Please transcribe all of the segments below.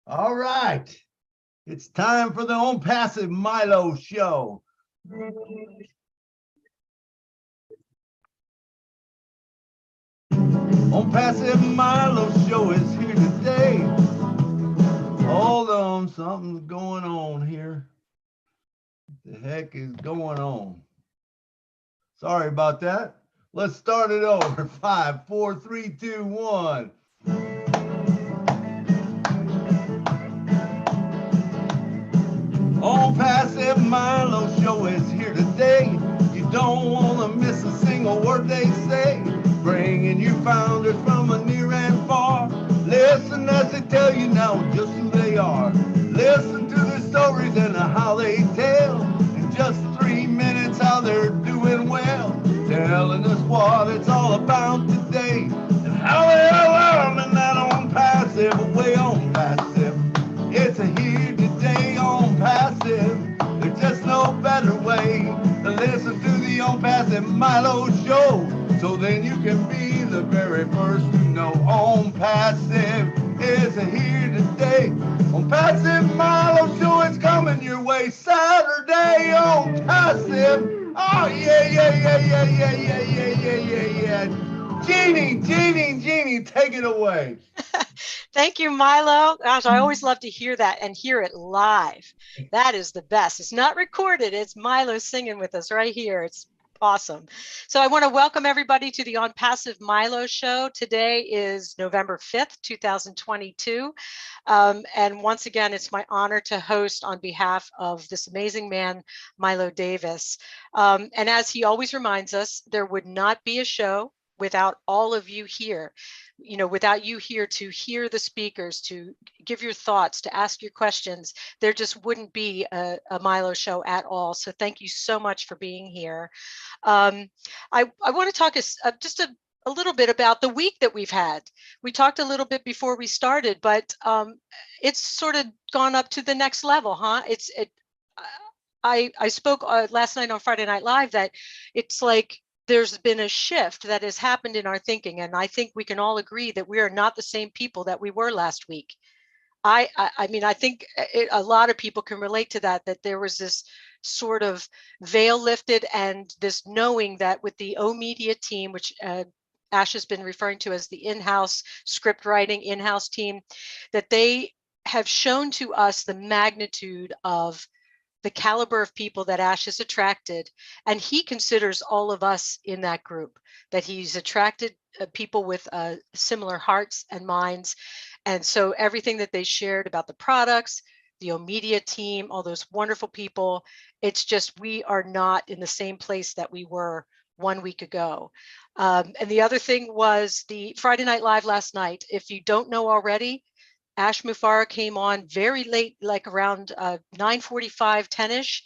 All right. It's time for the On Passive Milo show. On Passive Milo show is here today. Hold on, something's going on here. What the heck is going on? Sorry about that. Let's start it over. 5, 4, 3, 2, 1. On Passive Milo show is here today. You don't want to miss a single word they say. Bringing you founders from a near and far. Listen as they tell you now just who they are. Listen to their stories and how they tell. In just 3 minutes how they're doing well. Telling us what it's all about today. And how they are learning that on passive, way on passive. It's a here today on passive. There's just no better way to listen to the On Passive Milo show. So then you can be the very first to know On Passive is a here today. On Passive Milo show is coming your way Saturday on Passive. Oh yeah, yeah, yeah, yeah, yeah, yeah, yeah, yeah, yeah, yeah. Jeannie, take it away. Thank you, Milo. Gosh, I always love to hear that and hear it live. That is the best. It's not recorded. It's Milo singing with us right here. It's awesome. So I want to welcome everybody to the On Passive Milo show. Today is November 5th, 2022. And once again, it's my honor to host on behalf of this amazing man, Milo Davis. And as he always reminds us, there would not be a show without all of you here, without you here to hear the speakers, to give your thoughts, to ask your questions. There just wouldn't be a Milo show at all. So thank you so much for being here. I want to talk just a little bit about the week that we've had. We talked a little bit before we started, but it's sort of gone up to the next level, huh? I spoke last night on Friday Night Live that it's like there's been a shift that has happened in our thinking. And I think we can all agree that we are not the same people that we were last week. I mean, I think a lot of people can relate to that there was this sort of veil lifted and this knowing that with the O Media team, which Ash has been referring to as the in-house script writing in-house team, that they have shown to us the magnitude of the caliber of people that Ash has attracted. And he considers all of us in that group, that he's attracted people with similar hearts and minds. And so everything that they shared about the products, the O Media team, all those wonderful people, it's just we are not in the same place that we were 1 week ago. And the other thing was the Friday Night Live last night. If you don't know already, Ash Mufara came on very late, like around 9:45, 10-ish.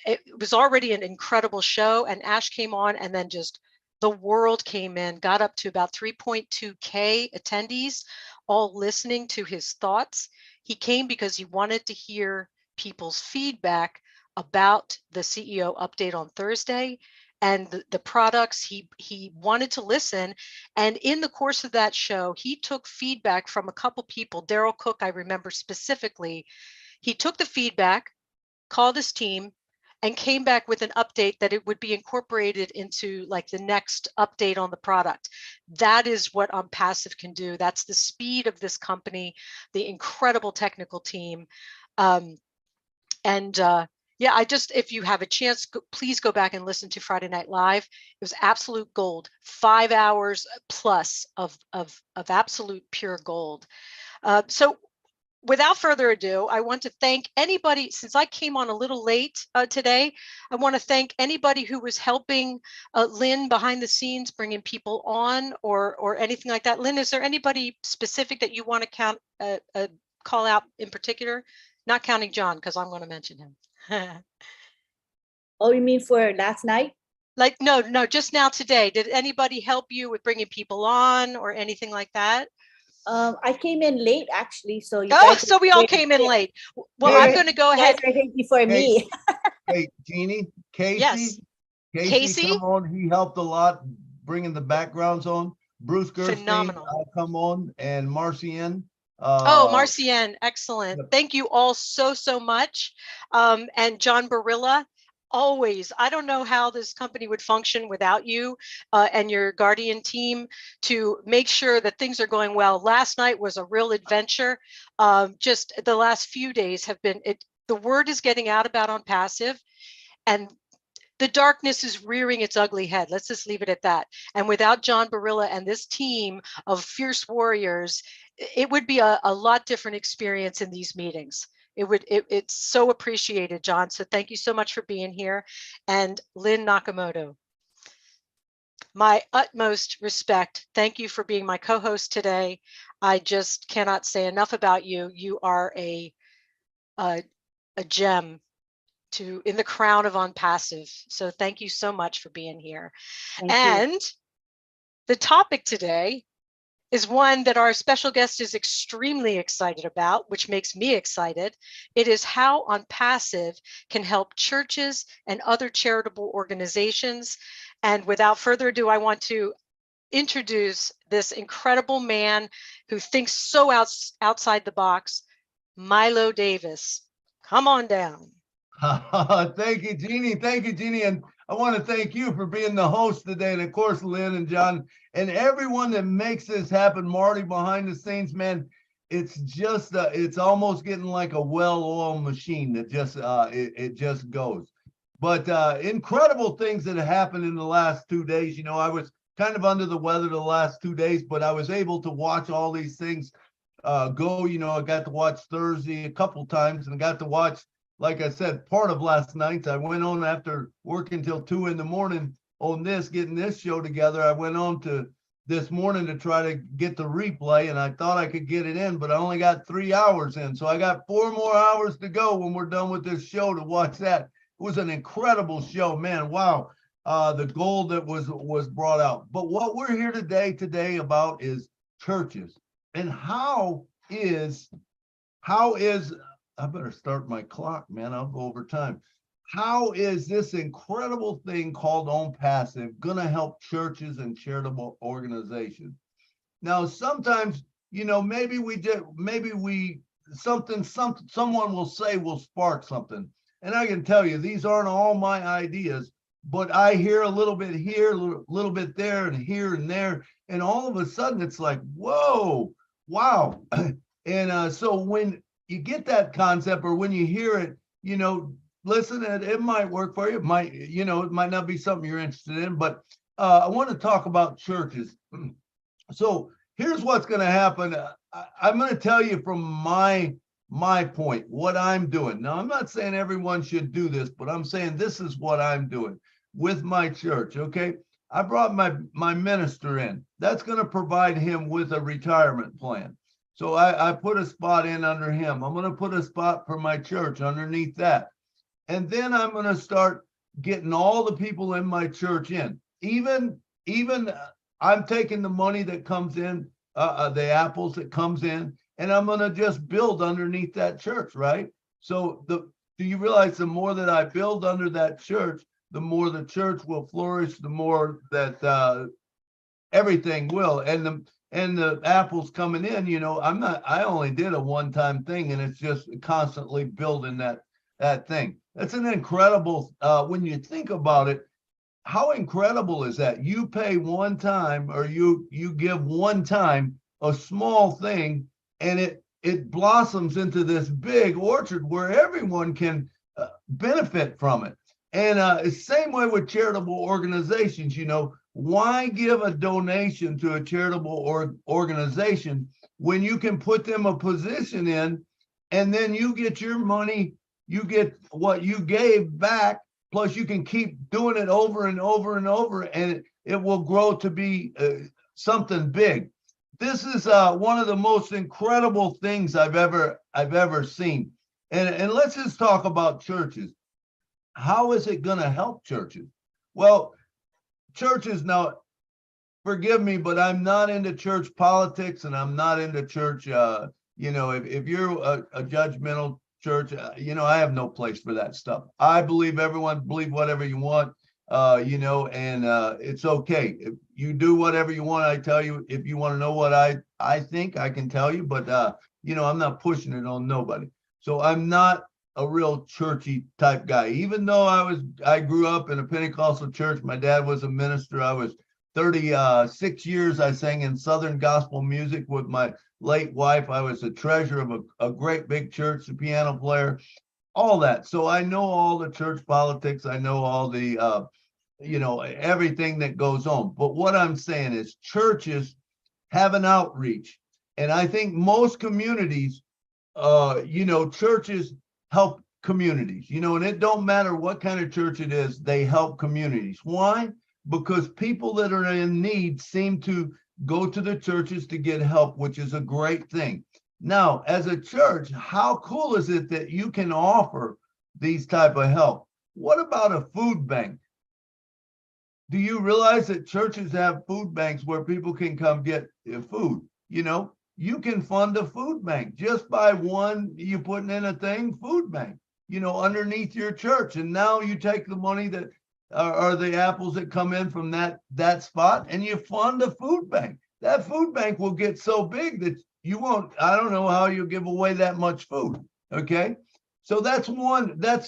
It was already an incredible show, and Ash came on, and then just the world came in, got up to about 3.2K attendees, all listening to his thoughts. He came because he wanted to hear people's feedback about the CEO update on Thursday and the products. He wanted to listen, and in the course of that show he took feedback from a couple people. Daryl Cook, I remember specifically, he took the feedback, called his team, and came back with an update that it would be incorporated into like the next update on the product. That is what On Passive can do. That's the speed of this company, the incredible technical team. And yeah, if you have a chance, please go back and listen to Friday Night Live. It was absolute gold, 5 hours plus of absolute pure gold. So without further ado, I want to thank anybody, since I came on a little late today, I want to thank anybody who was helping Lynn behind the scenes, bringing people on or anything like that. Lynn, is there anybody specific that you want to call out in particular? Not counting John, because I'm going to mention him. Oh, you mean for last night? Like, no, just now today. Did anybody help you with bringing people on or anything like that? I came in late actually, so so we all came in late. Well, I'm going to go ahead. You guys are here before me. Hey, Jeannie, Casey. Yes. Casey, come on. He helped a lot bringing the backgrounds on. Bruce Gerstein, phenomenal. come on, and Marcian. Oh, Marcienne, excellent. Thank you all so much. And John Barilla, always, I don't know how this company would function without you and your Guardian team to make sure that things are going well. Last night was a real adventure. Just the last few days have been, the word is getting out about On Passive, and the darkness is rearing its ugly head. Let's just leave it at that. And without John Barilla and this team of fierce warriors, it would be a lot different experience in these meetings. It's so appreciated, John. So thank you so much for being here. And Lynn Nakamoto, my utmost respect. Thank you for being my co-host today. I just cannot say enough about you. You are a gem in the crown of On Passive. So thank you so much for being here. And the topic today is one that our special guest is extremely excited about, which makes me excited. It is how On Passive can help churches and other charitable organizations. And without further ado, I want to introduce this incredible man who thinks so outside the box, Milo Davis. Come on down. Thank you, Jeannie. Thank you, Jeannie. And I want to thank you for being the host today. And of course, Lynn and John and everyone that makes this happen. Marty behind the scenes, man. It's just, it's almost getting like a well-oiled machine that just, it just goes. But incredible things that have happened in the last 2 days. You know, I was kind of under the weather the last 2 days, but I was able to watch all these things go. You know, I got to watch Thursday a couple times and I got to watch, like I said, part of last night. I went on after working till 2 in the morning on this, getting this show together. I went on to this morning to try to get the replay, and I thought I could get it in, but I only got 3 hours in. So I got 4 more hours to go when we're done with this show to watch that. It was an incredible show, man. Wow. The gold that was brought out. But what we're here today about is churches and how is I better start my clock, man. I'll go over time. How is this incredible thing called On Passive going to help churches and charitable organizations? Now, sometimes, you know, someone will say will spark something. And I can tell you, these aren't all my ideas, but I hear a little bit here, a little bit there, and here and there. And all of a sudden, it's like, whoa, wow. And so when you get that concept, or when you hear it, you know, listen, it might work for you. It might, you know, it might not be something you're interested in, but I want to talk about churches. So here's what's going to happen. I'm going to tell you from my point, what I'm doing. Now, I'm not saying everyone should do this, but I'm saying this is what I'm doing with my church. Okay. I brought my minister in. That's going to provide him with a retirement plan. So I put a spot in under him. I'm going to put a spot for my church underneath that. And then I'm going to start getting all the people in my church in. Even I'm taking the money that comes in, the apples that comes in, and I'm going to just build underneath that church, right? So do you realize the more that I build under that church, the more the church will flourish, the more that everything will. And the apples coming in, you know, I only did a one-time thing, and it's just constantly building that thing. That's an incredible, when you think about it, how incredible is that? You pay one time, or you give one time a small thing, and it blossoms into this big orchard where everyone can benefit from it. And same way with charitable organizations. You know, why give a donation to a charitable organization when you can put them a position in, and then you get your money, you get what you gave back, plus you can keep doing it over and over and over, and it will grow to be something big. This is one of the most incredible things I've ever seen. And let's just talk about churches. How is it going to help churches? Well, churches, now, forgive me, but I'm not into church politics, and I'm not into church, you know, if you're a judgmental church, you know, I have no place for that stuff. I believe everyone believe whatever you want. and it's okay. If you do whatever you want, I tell you, if you want to know what I think, I can tell you, but I'm not pushing it on nobody. So I'm not a real churchy type guy, even though I grew up in a Pentecostal church. My dad was a minister. I was 36 years. I sang in Southern gospel music with my late wife. I was the treasurer of a great big church, the piano player, all that. So I know all the church politics. I know all the everything that goes on. But what I'm saying is churches have an outreach. And I think most communities, churches help communities, and it don't matter what kind of church it is, they help communities. Why? Because people that are in need seem to go to the churches to get help, which is a great thing. Now, as a church, how cool is it that you can offer these type of help? What about a food bank? Do you realize that churches have food banks where people can come get food? You can fund a food bank just by you putting in a thing, food bank, underneath your church. And now you take the money that are the apples that come in from that spot, and you fund a food bank. That food bank will get so big that I don't know how you'll give away that much food. Okay. So that's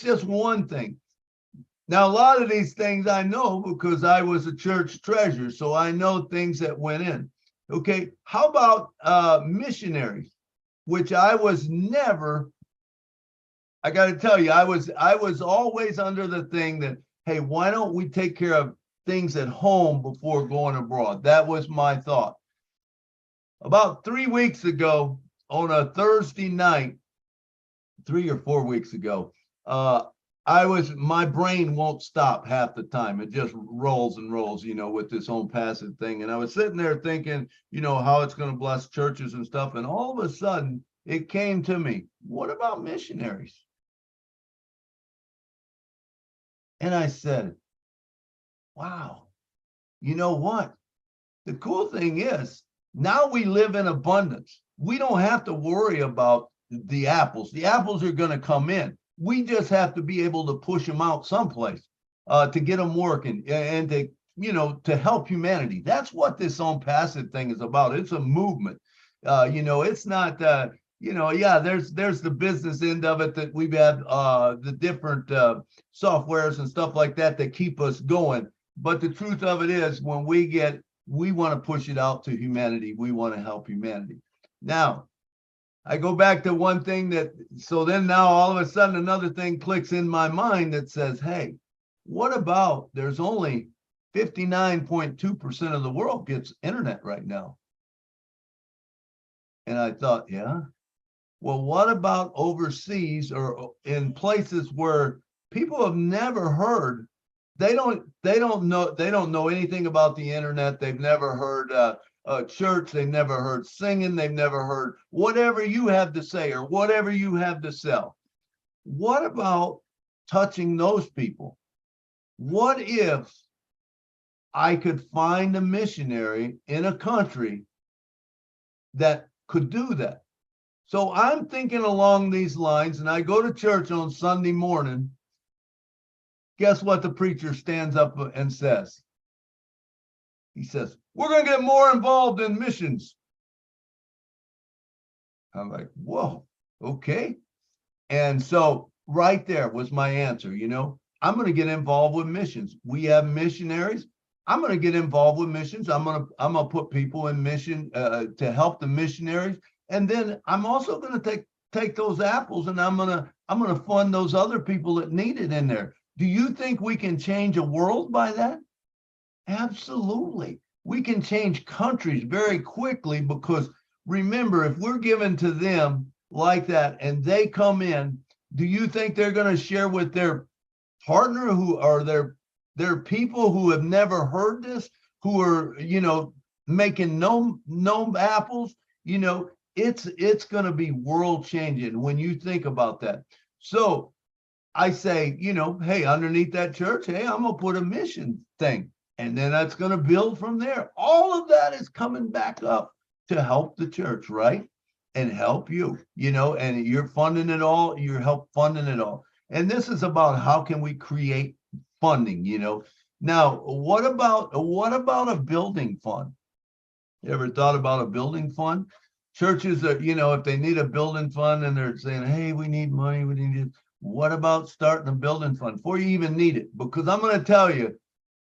just one thing. Now, a lot of these things I know because I was a church treasurer, so I know things that went in. Okay, how about missionaries, which I was never, I got to tell you, I was always under the thing that, hey, why don't we take care of things at home before going abroad? That was my thought. About 3 weeks ago, on a Thursday night, 3 or 4 weeks ago, my brain won't stop half the time. It just rolls and rolls, with this home passive thing. And I was sitting there thinking, how it's going to bless churches and stuff. And all of a sudden it came to me, what about missionaries? And I said, wow, you know what? The cool thing is now we live in abundance. We don't have to worry about the apples. The apples are going to come in. We just have to be able to push them out someplace to get them working and to help humanity. That's what this on passive thing is about. It's a movement. It's not, there's the business end of it that we've had the different softwares and stuff like that keep us going. But the truth of it is when we want to push it out to humanity. We want to help humanity. Now, I go back to one thing so then now all of a sudden another thing clicks in my mind that says, hey, what about there's only 59.2% of the world gets internet right now? And I thought, yeah, well, what about overseas or in places where people have never heard, they don't know anything about the internet. They've never heard church. They've never heard singing. They've never heard whatever you have to say or whatever you have to sell. What about touching those people? What if I could find a missionary in a country that could do that? So I'm thinking along these lines, and I go to church on Sunday morning. Guess what the preacher stands up and says? He says, we're going to get more involved in missions. I'm like, whoa, okay. And so right there was my answer. I'm going to get involved with missions. We have missionaries. I'm going to get involved with missions. I'm going to put people in mission to help the missionaries. And then I'm also going to take those apples and I'm going to fund those other people that need it in there. Do you think we can change a world by that? Absolutely. We can change countries very quickly because remember, if we're given to them like that and they come in, do you think they're going to share with their partner who are their people who have never heard this, who are, making no apples? It's going to be world changing when you think about that. So I say, hey, underneath that church, hey, I'm going to put a mission thing. And then that's going to build from there. All of that is coming back up to help the church, right? And help you, and you're funding it all. You're help funding it all. And this is about how can we create funding, Now, what about a building fund? You ever thought about a building fund? Churches are, if they need a building fund and they're saying, hey, we need money, we need it. What about starting a building fund before you even need it? Because I'm going to tell you,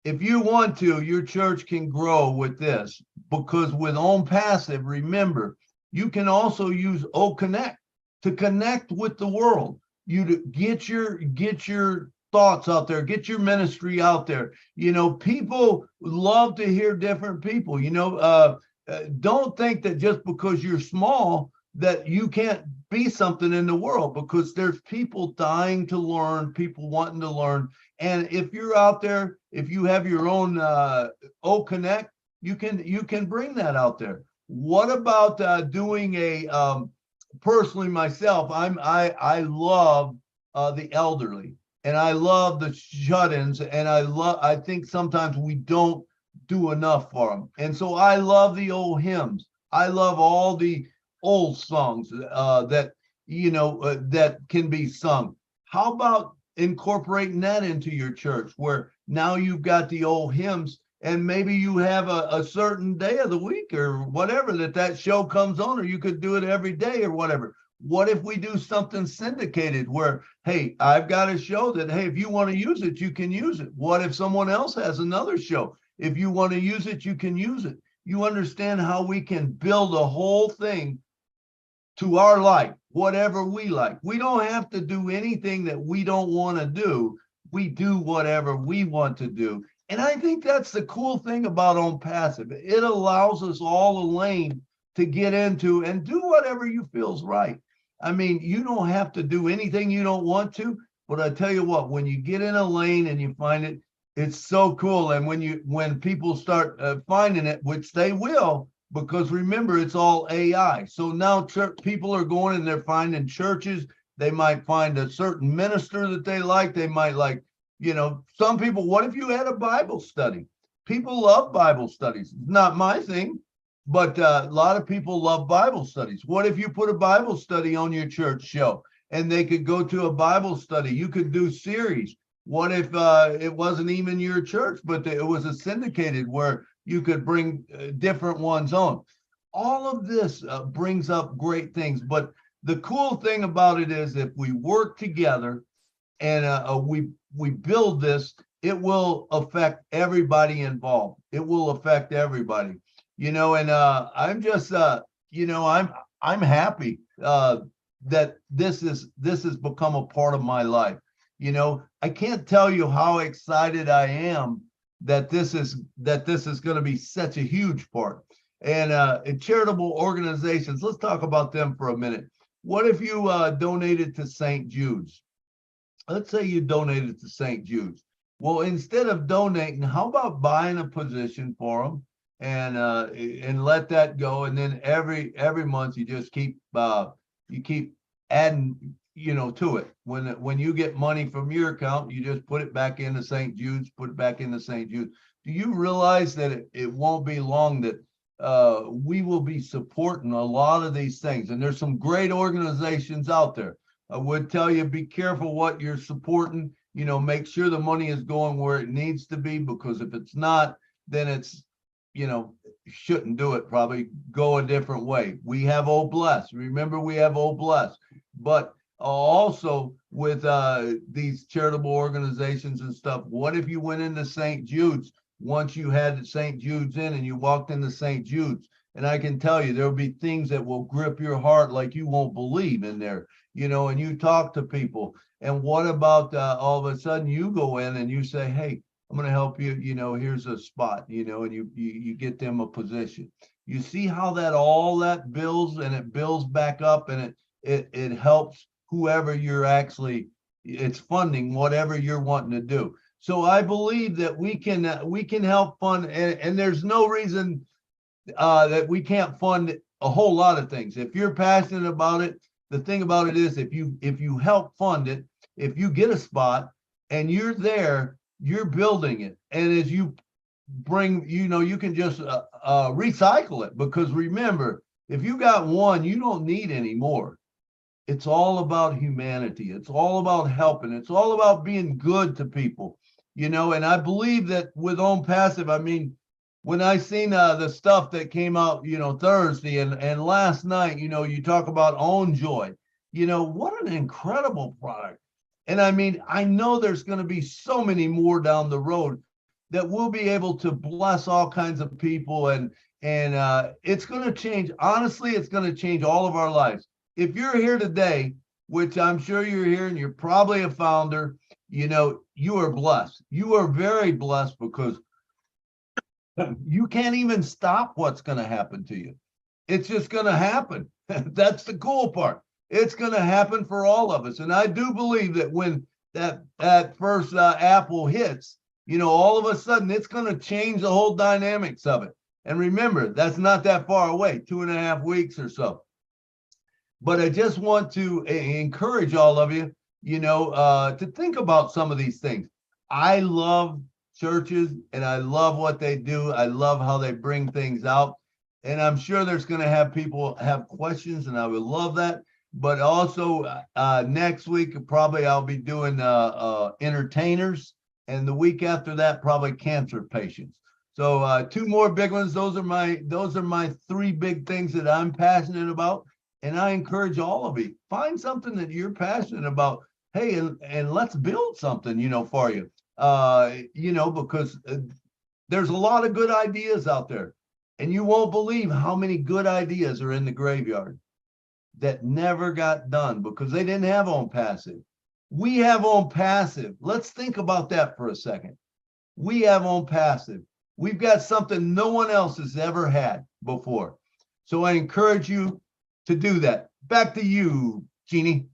if you want to, your church can grow with this. Because with Own Passive, remember, you can also use O Connect to connect with the world. You to get your thoughts out there, get your ministry out there. People love to hear different people. Don't think that just because you're small that you can't be something in the world, because there's people dying to learn, people wanting to learn. And if you're out there, if you have your own O Connect, you can bring that out there. What about doing a personally myself? I love the elderly, and I love the shut-ins, and I think sometimes we don't do enough for them. And so I love the old hymns. I love all the old songs that can be sung. How about incorporating that into your church, where now you've got the old hymns, and maybe you have a certain day of the week or whatever that show comes on, or you could do it every day or whatever. What if we do something syndicated where, hey, I've got a show that, hey, if you want to use it, you can use it. What if someone else has another show? If you want to use it, you can use it. You understand how we can build a whole thing to our like, whatever we like. We don't have to do anything that we don't want to do. We do whatever we want to do. And I think that's the cool thing about Own Passive. It allows us all a lane to get into and do whatever you feels right. I mean, you don't have to do anything you don't want to, but I tell you what, when you get in a lane and you find it, it's so cool. And when people start finding it, which they will, because remember, it's all AI. So now people are going and they're finding churches. They might find a certain minister that they like. They might like, some people, what if you had a Bible study? People love Bible studies. It's not my thing, but a lot of people love Bible studies. What if you put a Bible study on your church show and they could go to a Bible study? You could do series. What if it wasn't even your church, but it was a syndicated where you could bring different ones on? All of this brings up great things. But the cool thing about it is if we work together and we build this, it will affect everybody involved. It will affect everybody, and I'm just, I'm happy that this has become a part of my life. I can't tell you how excited I am that this is going to be such a huge part. And charitable organizations, let's talk about them for a minute. What if you donated to St. Jude's? Let's say you donated to St. Jude's. Well, instead of donating, how about buying a position for them and let that go, and then every month you just keep adding to it. When you get money from your account, you just put it back into St. Jude's, put it back into St. Jude's. Do you realize that it won't be long that we will be supporting a lot of these things? And there's some great organizations out there. I would tell you, be careful what you're supporting. Make sure the money is going where it needs to be, because if it's not, then it's, shouldn't do it. Probably go a different way. We have Oh Bless. Remember, we have Oh Bless. But also with these charitable organizations and stuff, what if you went into St. Jude's once you had St. Jude's in and you walked into St. Jude's? And I can tell you, there'll be things that will grip your heart like you won't believe in there, and you talk to people. And what about all of a sudden you go in and you say, hey, I'm going to help you, here's a spot, and you get them a position. You see how all that builds, and it builds back up, and it helps whoever it's funding whatever you're wanting to do. So I believe that we can help fund, and there's no reason that we can't fund a whole lot of things. If you're passionate about it, the thing about it is, if you help fund it, if you get a spot and you're there, you're building it. And as you bring, you can just recycle it, because remember, if you got one, you don't need any more. It's all about humanity. It's all about helping. It's all about being good to people. and I believe that with Own Passive, I mean, when I seen the stuff that came out, Thursday and last night, you talk about Own Joy, what an incredible product. And I mean, I know there's going to be so many more down the road that we'll be able to bless all kinds of people, and it's going to change. Honestly, it's going to change all of our lives. If you're here today, which I'm sure you're here, and you're probably a founder, you are blessed. You are very blessed because you can't even stop what's going to happen to you. It's just going to happen. That's the cool part. It's going to happen for all of us. And I do believe that when that first apple hits, all of a sudden it's going to change the whole dynamics of it. And remember, that's not that far away, 2.5 weeks or so. But I just want to encourage all of you, to think about some of these things. I love churches and I love what they do. I love how they bring things out. And I'm sure there's going to have people have questions, and I would love that. But also next week, probably I'll be doing entertainers, and the week after that, probably cancer patients. So 2 more big ones. Those are my 3 big things that I'm passionate about. And I encourage all of you, find something that you're passionate about. Hey, and let's build something, for you. Because there's a lot of good ideas out there, and you won't believe how many good ideas are in the graveyard that never got done because they didn't have Own Passive. We have Own Passive. Let's think about that for a second. We have Own Passive. We've got something no one else has ever had before. So I encourage you to do that. Back to you, Jeannie.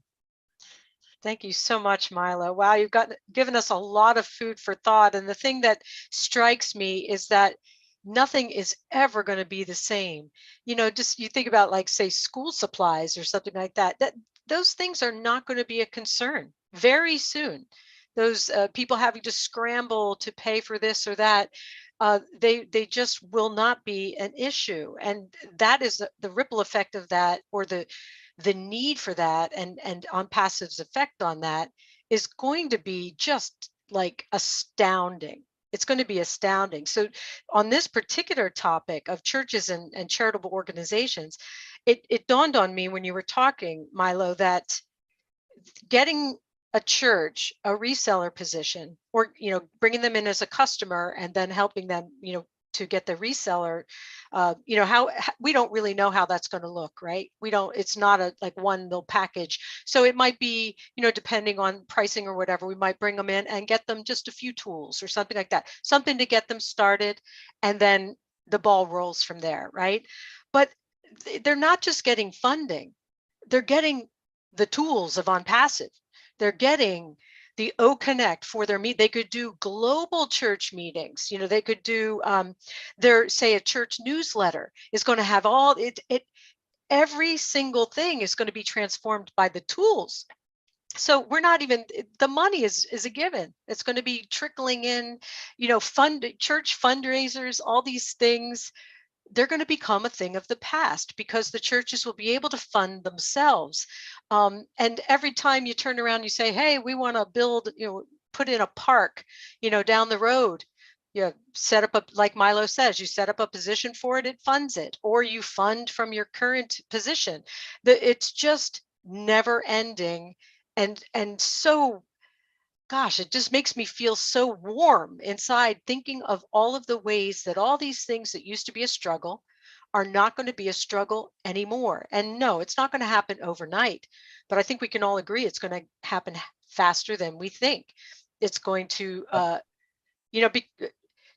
Thank you so much, Milo. Wow, you've given us a lot of food for thought. And the thing that strikes me is that nothing is ever going to be the same. Just you think about, like, say, school supplies or something like that, those things are not going to be a concern very soon. Those people having to scramble to pay for this or that, they just will not be an issue. And that is the ripple effect of that, or the need for that, and Own Passive's effect on that is going to be just like astounding. It's going to be astounding. So on this particular topic of churches and charitable organizations, it dawned on me when you were talking, Milo, that getting a church a reseller position, or bringing them in as a customer and then helping them to get the reseller, how we don't really know how that's going to look, right? It's not a like one little package. So it might be, depending on pricing or whatever, we might bring them in and get them just a few tools or something like that, something to get them started, and then the ball rolls from there, right? But they're not just getting funding, they're getting the tools of Own Passive. They're getting the O Connect for their meet. They could do global church meetings. They could do say a church newsletter is going to have all it. Every single thing is going to be transformed by the tools. So we're not even, the money is a given. It's going to be trickling in, church fundraisers, all these things. They're going to become a thing of the past because the churches will be able to fund themselves. And every time you turn around, you say, hey, we want to build, put in a park, down the road. You set up like Milo says, you set up a position for it, it funds it, or you fund from your current position. It's just never ending. And so, gosh, it just makes me feel so warm inside thinking of all of the ways that all these things that used to be a struggle are not going to be a struggle anymore. And no, it's not going to happen overnight, but I think we can all agree it's going to happen faster than we think. It's going to,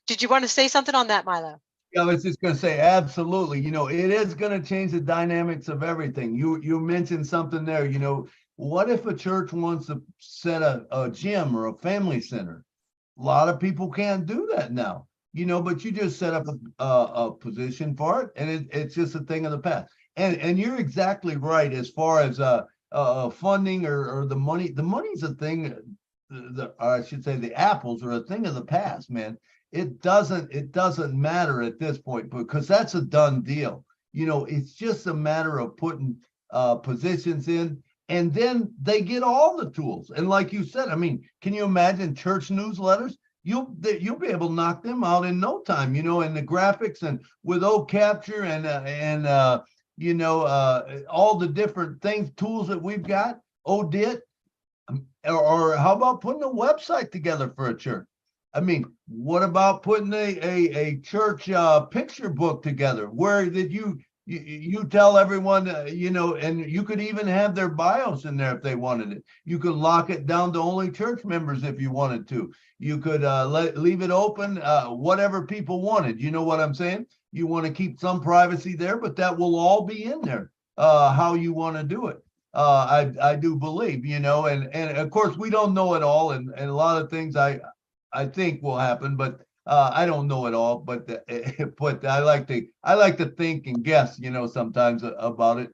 did you want to say something on that, Milo? Yeah, I was just going to say, absolutely. It is going to change the dynamics of everything. You mentioned something there, what if a church wants to set a gym or a family center? A lot of people can't do that now, but you just set up a position for it, and it's just a thing of the past. And you're exactly right as far as funding or the money. The money's a thing. I should say the apples are a thing of the past, man. It doesn't matter at this point because that's a done deal. It's just a matter of putting positions in. And then they get all the tools. And like you said, I mean, can you imagine church newsletters? you'll be able to knock them out in no time, and the graphics and with capture and all the different things, tools that we've got, ODIT, or how about putting a website together for a church? I mean, what about putting a church picture book together where that you tell everyone, and you could even have their bios in there if they wanted it. You could lock it down to only church members if you wanted to. You could leave it open, whatever people wanted. You know what I'm saying? You want to keep some privacy there, but that will all be in there, how you want to do it. I do believe, and of course we don't know it all, and a lot of things I think will happen, but I don't know it all. But but I like to think and guess, sometimes about it.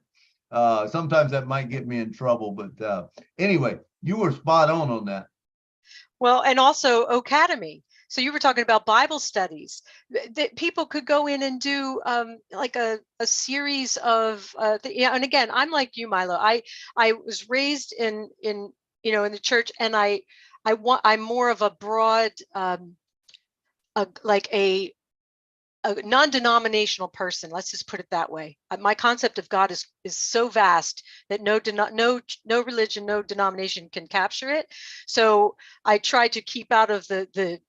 Sometimes that might get me in trouble, but anyway, you were spot on that. Well, and also Academy. So you were talking about Bible studies that people could go in and do like a series of and again, I'm like you, Milo. I was raised in in the church, and I'm more of a broad like a non-denominational person. Let's just put it that way. My concept of God is so vast that no religion, no denomination can capture it. So I try to keep out of the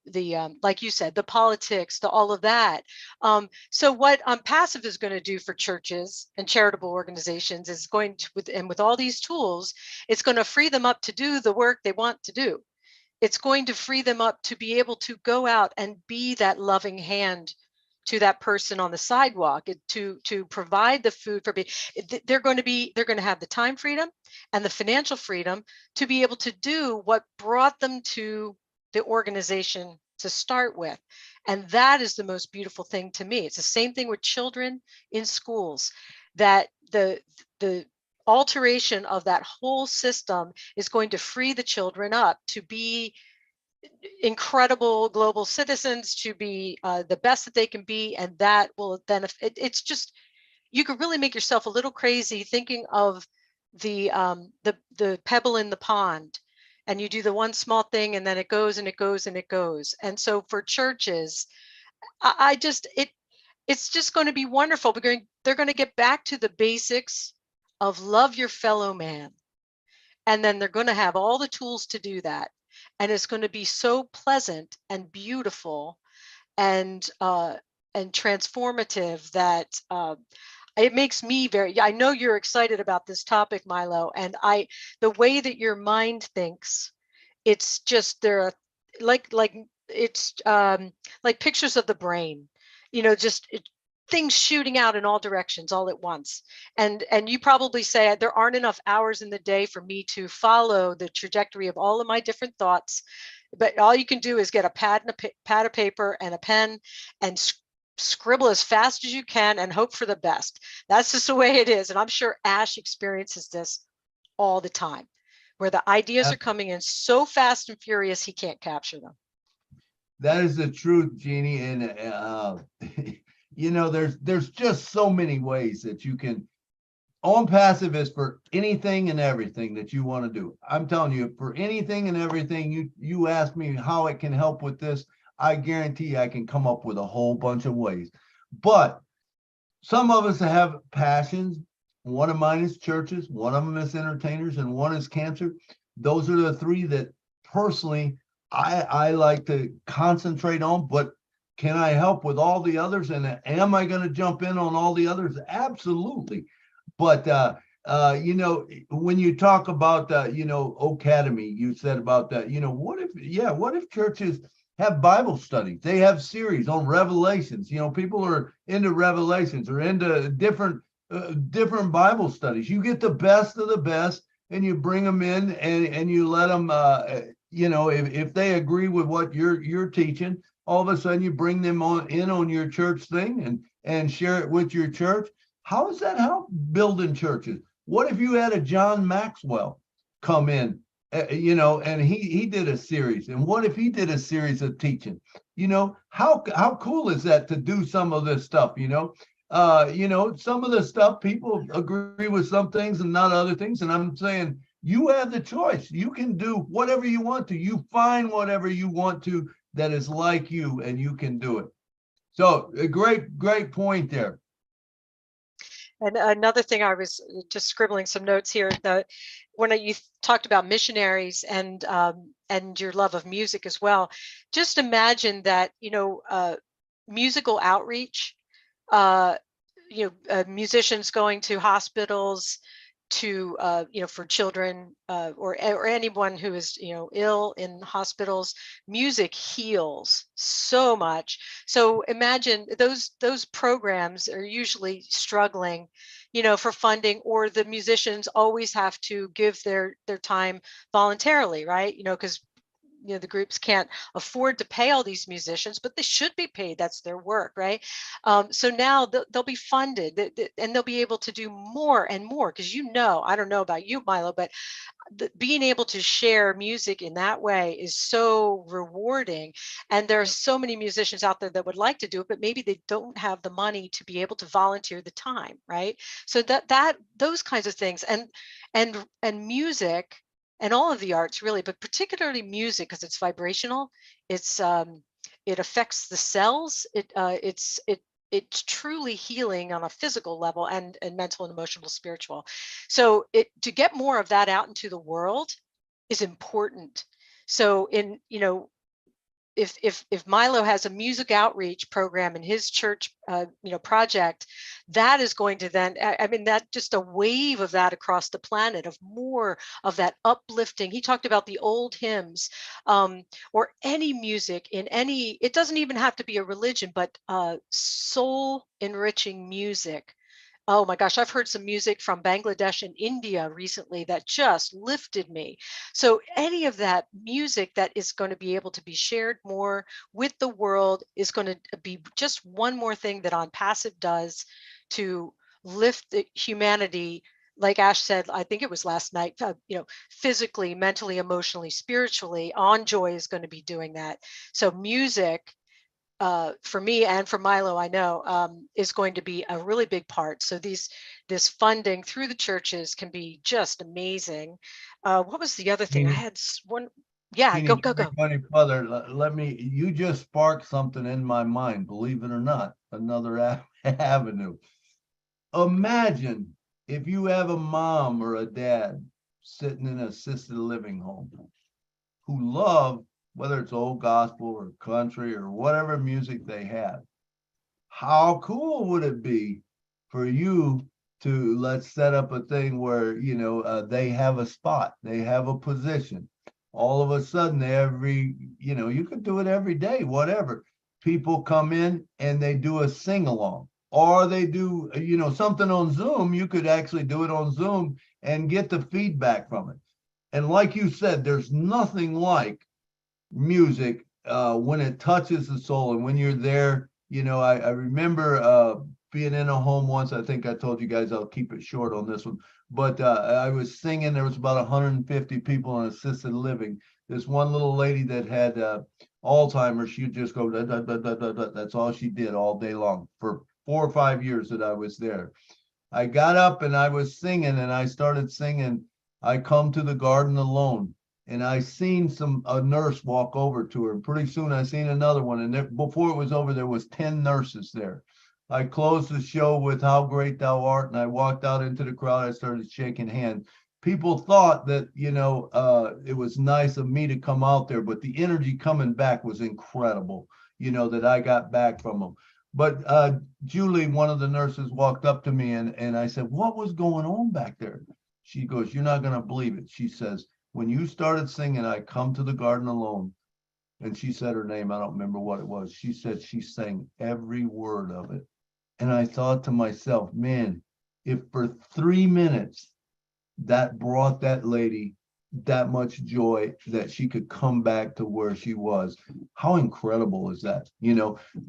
like you said, the politics, all of that. So what Passive is going to do for churches and charitable organizations is going to, with all these tools, it's going to free them up to do the work they want to do. It's going to free them up to be able to go out and be that loving hand to that person on the sidewalk, to provide the food for they're going to have the time freedom and the financial freedom to be able to do what brought them to the organization to start with. And that is the most beautiful thing to me. It's the same thing with children in schools, that the alteration of that whole system is going to free the children up to be incredible global citizens, to be the best that they can be, and that will then it's just, you could really make yourself a little crazy thinking of the pebble in the pond, and you do the one small thing and then it goes and it goes and it goes. And so for churches, it's just going to be wonderful. They're going to get back to the basics of love your fellow man, and then they're going to have all the tools to do that. And it's going to be so pleasant and beautiful and transformative that it makes me I know you're excited about this topic, Milo, and the way that your mind thinks, it's just, like it's like pictures of the brain, just things shooting out in all directions all at once. And you probably say there aren't enough hours in the day for me to follow the trajectory of all of my different thoughts, but all you can do is get a pad of paper and a pen and scribble as fast as you can and hope for the best. That's just the way it is. And I'm sure Ash experiences this all the time, where the ideas are coming in so fast and furious he can't capture them. That is the truth, Jeannie. And there's just so many ways that you can. On Passive is for anything and everything that you want to do. I'm telling you, for anything and everything, you ask me how it can help with this, I guarantee I can come up with a whole bunch of ways. But some of us have passions. One of mine is churches, one of them is entertainers, and one is cancer. Those are the three that personally I like to concentrate on. But can I help with all the others? And am I going to jump in on all the others? Absolutely. But when you talk about Academy, you said about that. What if churches have Bible studies? They have series on Revelations. People are into Revelations or into different Bible studies. You get the best of the best, and you bring them in, and you let them. If they agree with what you're teaching, all of a sudden you bring them on your church thing and share it with your church. How does that help building churches? What if you had a John Maxwell come in, and he did a series? And what if he did a series of teaching? How cool is that to do some of this stuff? Some of the stuff people agree with some things and not other things. And I'm saying you have the choice. You can do whatever you want to. You find whatever you want to that is like you, and you can do it. So a great point there. And another thing, I was just scribbling some notes here. When you talked about missionaries and your love of music as well, just imagine that, musical outreach, uh, musicians going to hospitals, to for children, or anyone who is ill in hospitals. Music heals so much. So imagine those programs are usually struggling for funding, or the musicians always have to give their time voluntarily, right? Because the groups can't afford to pay all these musicians, but they should be paid. That's their work, right? So now they'll be funded, and they'll be able to do more and more, because I don't know about you, Milo, but being able to share music in that way is so rewarding. And there are so many musicians out there that would like to do it, but maybe they don't have the money to be able to volunteer the time, right? So that those kinds of things, and music, and all of the arts really, but particularly music, because it's vibrational. It affects the cells. It's truly healing on a physical level, and mental and emotional, spiritual. So to get more of that out into the world is important. So if Milo has a music outreach program in his church, project, that is going to then, I mean, that just a wave of that across the planet, of more of that uplifting. He talked about the old hymns, or any music in any, it doesn't even have to be a religion, but soul enriching music. Oh my gosh, I've heard some music from Bangladesh and India recently that just lifted me. So any of that music that is going to be able to be shared more with the world is going to be just one more thing that On Passive does to lift the humanity. Like Ash said, I think it was last night, physically, mentally, emotionally, spiritually. On Joy is going to be doing that. So music, for me and for Milo, I know, is going to be a really big part. So this funding through the churches can be just amazing. What was the other thing? I Jeannie, had one. Yeah, Jeannie, go. funny father, let me, you just sparked something in my mind, believe it or not, another avenue. Imagine if you have a mom or a dad sitting in an assisted living home who love, whether it's old gospel or country or whatever music they have. How cool would it be for you to, let's set up a thing where, they have a spot, they have a position. All of a sudden, you could do it every day, whatever. People come in and they do a sing along, or they do, something on Zoom. You could actually do it on Zoom and get the feedback from it. And like you said, there's nothing like music when it touches the soul. And when you're there, I remember being in a home once. I think I told you guys, I'll keep it short on this one, but I was singing. There was about 150 people in assisted living. This one little lady that had Alzheimer's, she'd just go da, da, da, da, da, da. That's all she did all day long for 4 or 5 years that I was there. I got up and I was singing, and I started singing, I come to the garden alone. And I seen a nurse walk over to her. And pretty soon I seen another one. And before it was over, there was 10 nurses there. I closed the show with How Great Thou Art. And I walked out into the crowd. I started shaking hands. People thought that, it was nice of me to come out there, but the energy coming back was incredible, that I got back from them. But Julie, one of the nurses, walked up to me and I said, what was going on back there? She goes, you're not going to believe it. She says, when you started singing, I come to the garden alone. And she said her name. I don't remember what it was. She said she sang every word of it. And I thought to myself, man, if for 3 minutes that brought that lady that much joy that she could come back to where she was, how incredible is that?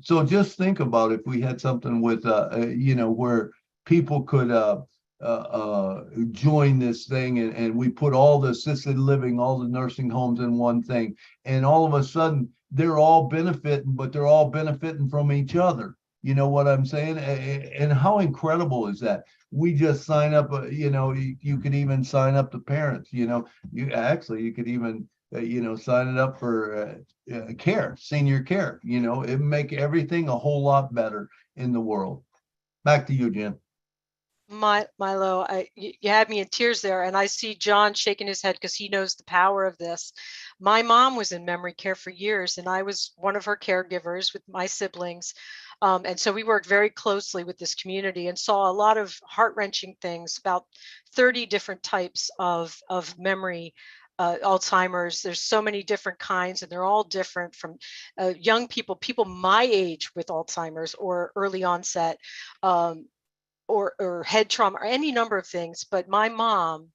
So just think about if we had something with where people could join this thing, and we put all the assisted living, all the nursing homes in one thing, and all of a sudden they're all benefiting, but they're all benefiting from each other. You know what I'm saying? And how incredible is that? We just sign up, you could even sign up the parents, you could even signing up for senior care. It make everything a whole lot better in the world. Back to you, Jen. Milo, you had me in tears there, and I see John shaking his head because he knows the power of this. My mom was in memory care for years, and I was one of her caregivers with my siblings. And so we worked very closely with this community and saw a lot of heart-wrenching things, about 30 different types of memory, Alzheimer's. There's so many different kinds, and they're all different, from young people my age with Alzheimer's or early onset, or head trauma, or any number of things. But my mom,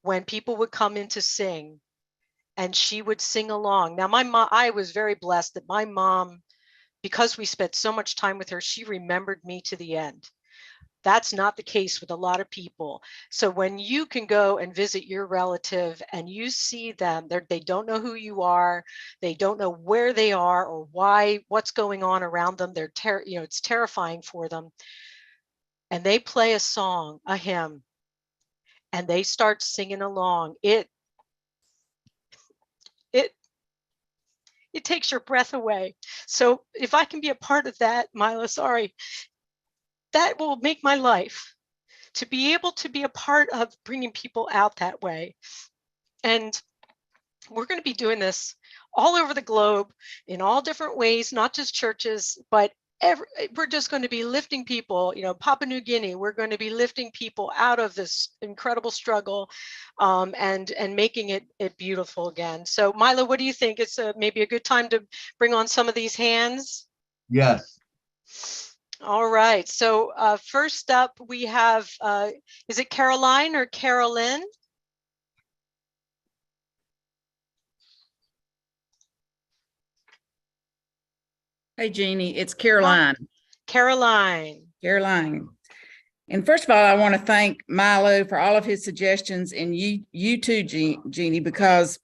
when people would come in to sing, and she would sing along. Now, my mom, I was very blessed that my mom, because we spent so much time with her, she remembered me to the end. That's not the case with a lot of people. So when you can go and visit your relative and you see them, they don't know who you are, they don't know where they are or what's going on around them. It's terrifying for them. And they play a song, a hymn, and they start singing along. It takes your breath away. So if I can be a part of that, Milo, sorry, that will make my life, to be able to be a part of bringing people out that way. And we're going to be doing this all over the globe in all different ways, not just churches, but we're just going to be lifting people, Papua New Guinea, we're going to be lifting people out of this incredible struggle, and making it beautiful again. So Milo, what do you think? It's maybe a good time to bring on some of these hands? Yes. All right. So first up we have, is it Caroline or Carolyn? Hey, Jeannie, it's Caroline. Caroline. And first of all, I want to thank Milo for all of his suggestions, and you too, Jeannie, because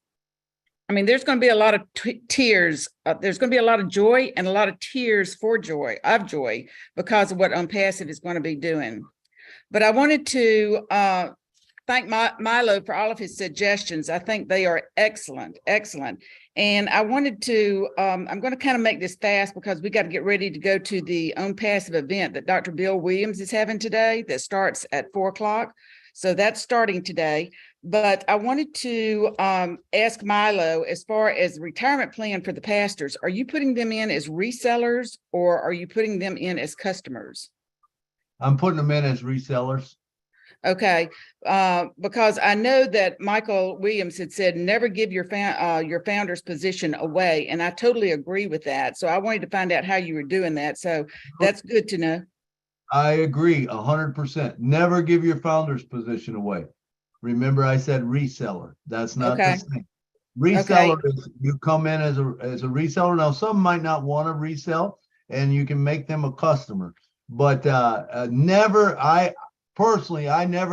there's going to be a lot of tears. There's going to be a lot of joy and a lot of tears of joy because of what Unpassive is going to be doing. But I wanted to thank Milo for all of his suggestions. I think they are excellent. And I wanted to, I'm going to kind of make this fast because we got to get ready to go to the Unpassive event that Dr. Bill Williams is having today that starts at 4:00. So that's starting today. But I wanted to ask Milo, as far as the retirement plan for the pastors, are you putting them in as resellers or are you putting them in as customers? I'm putting them in as resellers. Okay, because I know that Michael Williams had said, never give your founder's position away. And I totally agree with that. So I wanted to find out how you were doing that. So that's good to know. I agree 100%. Never give your founder's position away. Remember, I said reseller. That's not the same. Reseller is you come in as a reseller. Now, some might not want to resell, and you can make them a customer. But I never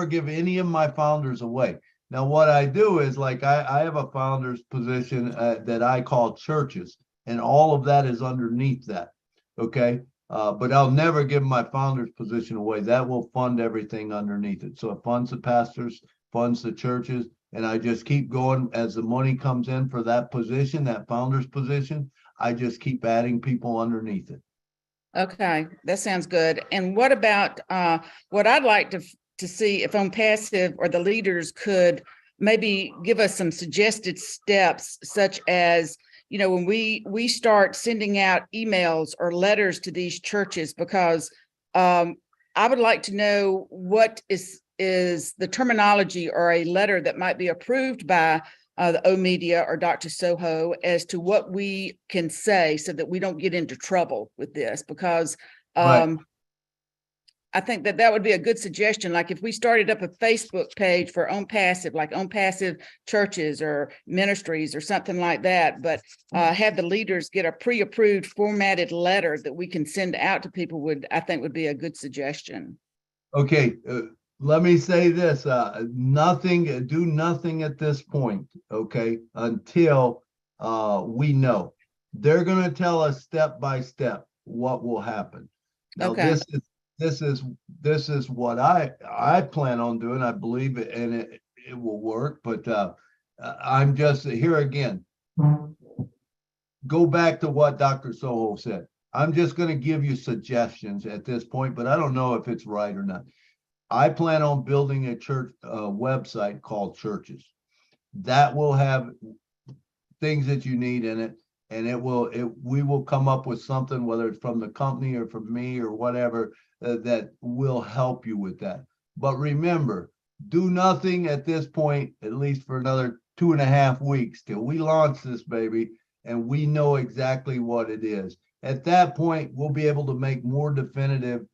give any of my founders away. Now, what I do is, like, I have a founder's position that I call churches, and all of that is underneath that. Okay. But I'll never give my founder's position away. That will fund everything underneath it. So it funds the pastors, funds the churches, and I just keep going as the money comes in for that position, that founder's position. I just keep adding people underneath it. Okay, that sounds good. And what about what I'd like to see if Unpassive or the leaders could maybe give us some suggested steps, such as, when we start sending out emails or letters to these churches, because I would like to know what is the terminology or a letter that might be approved by the O Media or Dr. Soho as to what we can say so that we don't get into trouble with this, because Right. I think that would be a good suggestion. Like if we started up a Facebook page for Unpassive, like Unpassive churches or ministries or something like that, but have the leaders get a pre-approved formatted letter that we can send out to people would be a good suggestion. Okay. Let me say this, do nothing at this point, okay, until we know. They're going to tell us step by step what will happen. Now, Okay. this is what I plan on doing. I believe it, and it will work, but I'm just here again. Go back to what Dr. Soho said. I'm just going to give you suggestions at this point, but I don't know if it's right or not. I plan on building a church website called Churches. That will have things that you need in it, and we will come up with something, whether it's from the company or from me or whatever, that will help you with that. But remember, do nothing at this point, at least for another 2.5 weeks till we launch this baby and we know exactly what it is. At that point, we'll be able to make more definitive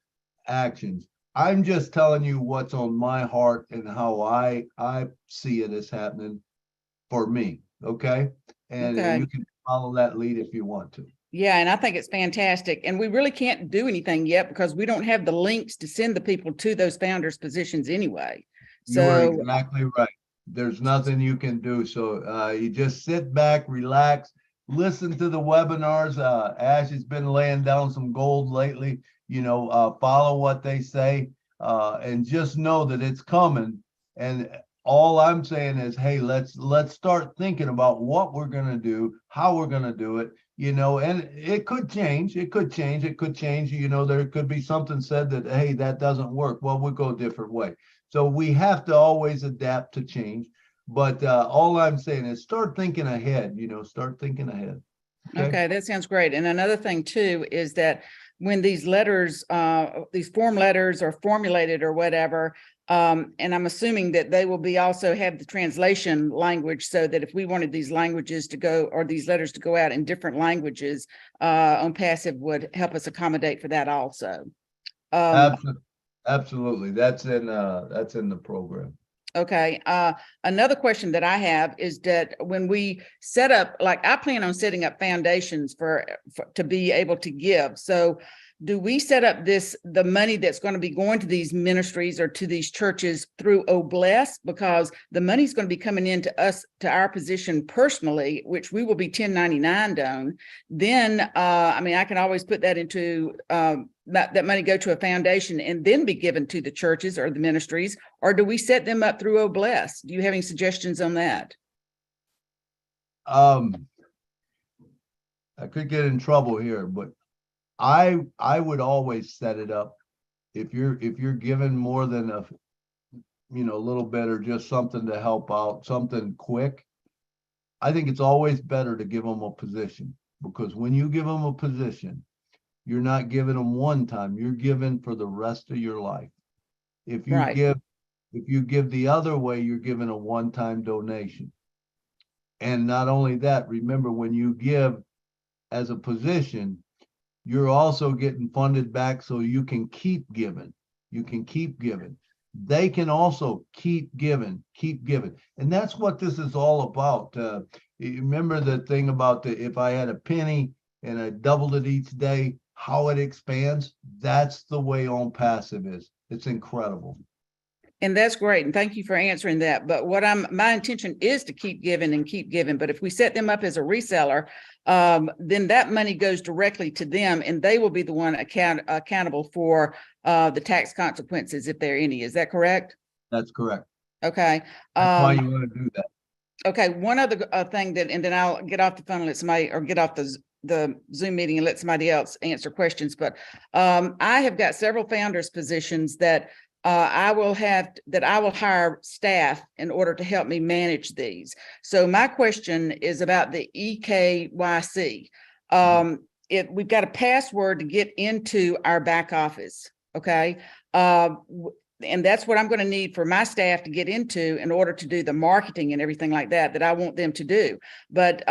actions. I'm just telling you what's on my heart and how I see it as happening for me. Okay. And Okay. you can follow that lead if you want to. Yeah, and I think it's fantastic. And we really can't do anything yet because we don't have the links to send the people to those founders positions anyway. You are So exactly right. There's nothing you can do. So you just sit back, relax, listen to the webinars. Ash has been laying down some gold lately. Follow what they say, and just know that it's coming. And all I'm saying is, hey, let's start thinking about what we're going to do, how we're going to do it, and it could change. It could change. There could be something said that, hey, that doesn't work. Well, we'll go a different way. So we have to always adapt to change. But all I'm saying is start thinking ahead, start thinking ahead. Okay, that sounds great. And another thing too is that when these letters, these form letters are formulated or whatever, and I'm assuming that they will be also have the translation language so that if we wanted these languages to go or these letters to go out in different languages, on passive would help us accommodate for that also. Absolutely. That's in the program. Okay. Another question that I have is that when we set up, like I plan on setting up foundations for to be able to give. So do we set up the money that's going to be going to these ministries or to these churches through Obless, because the money's going to be coming into us, to our position personally, which we will be 1099 done. Then, I can always put that into, that money go to a foundation and then be given to the churches or the ministries, or do we set them up through Obless? Do you have any suggestions on that? I could get in trouble here, but I would always set it up. If you're given more than a little bit or just something to help out, something quick, I think it's always better to give them a position, because when you give them a position, you're not giving them one time, you're giving for the rest of your life. If you give the other way, you're giving a one-time donation. And not only that, remember, when you give as a position, you're also getting funded back so you can keep giving. You can keep giving. They can also keep giving. And that's what this is all about. Remember the thing about if I had a penny and I doubled it each day, how it expands? That's the way on passive is. It's incredible. And that's great. And thank you for answering that. But my intention is to keep giving and keep giving. But if we set them up as a reseller, then that money goes directly to them and they will be the one accountable for the tax consequences, if there are any. Is that correct? That's correct. Okay. That's why you want to do that. Okay. One other thing and then I'll get off the phone and let somebody, or get off the Zoom meeting and let somebody else answer questions. But I have got several founders positions that I will hire staff in order to help me manage these. So my question is about the EKYC. We've got a password to get into our back office. Okay. And that's what I'm going to need for my staff to get into in order to do the marketing and everything like that I want them to do. But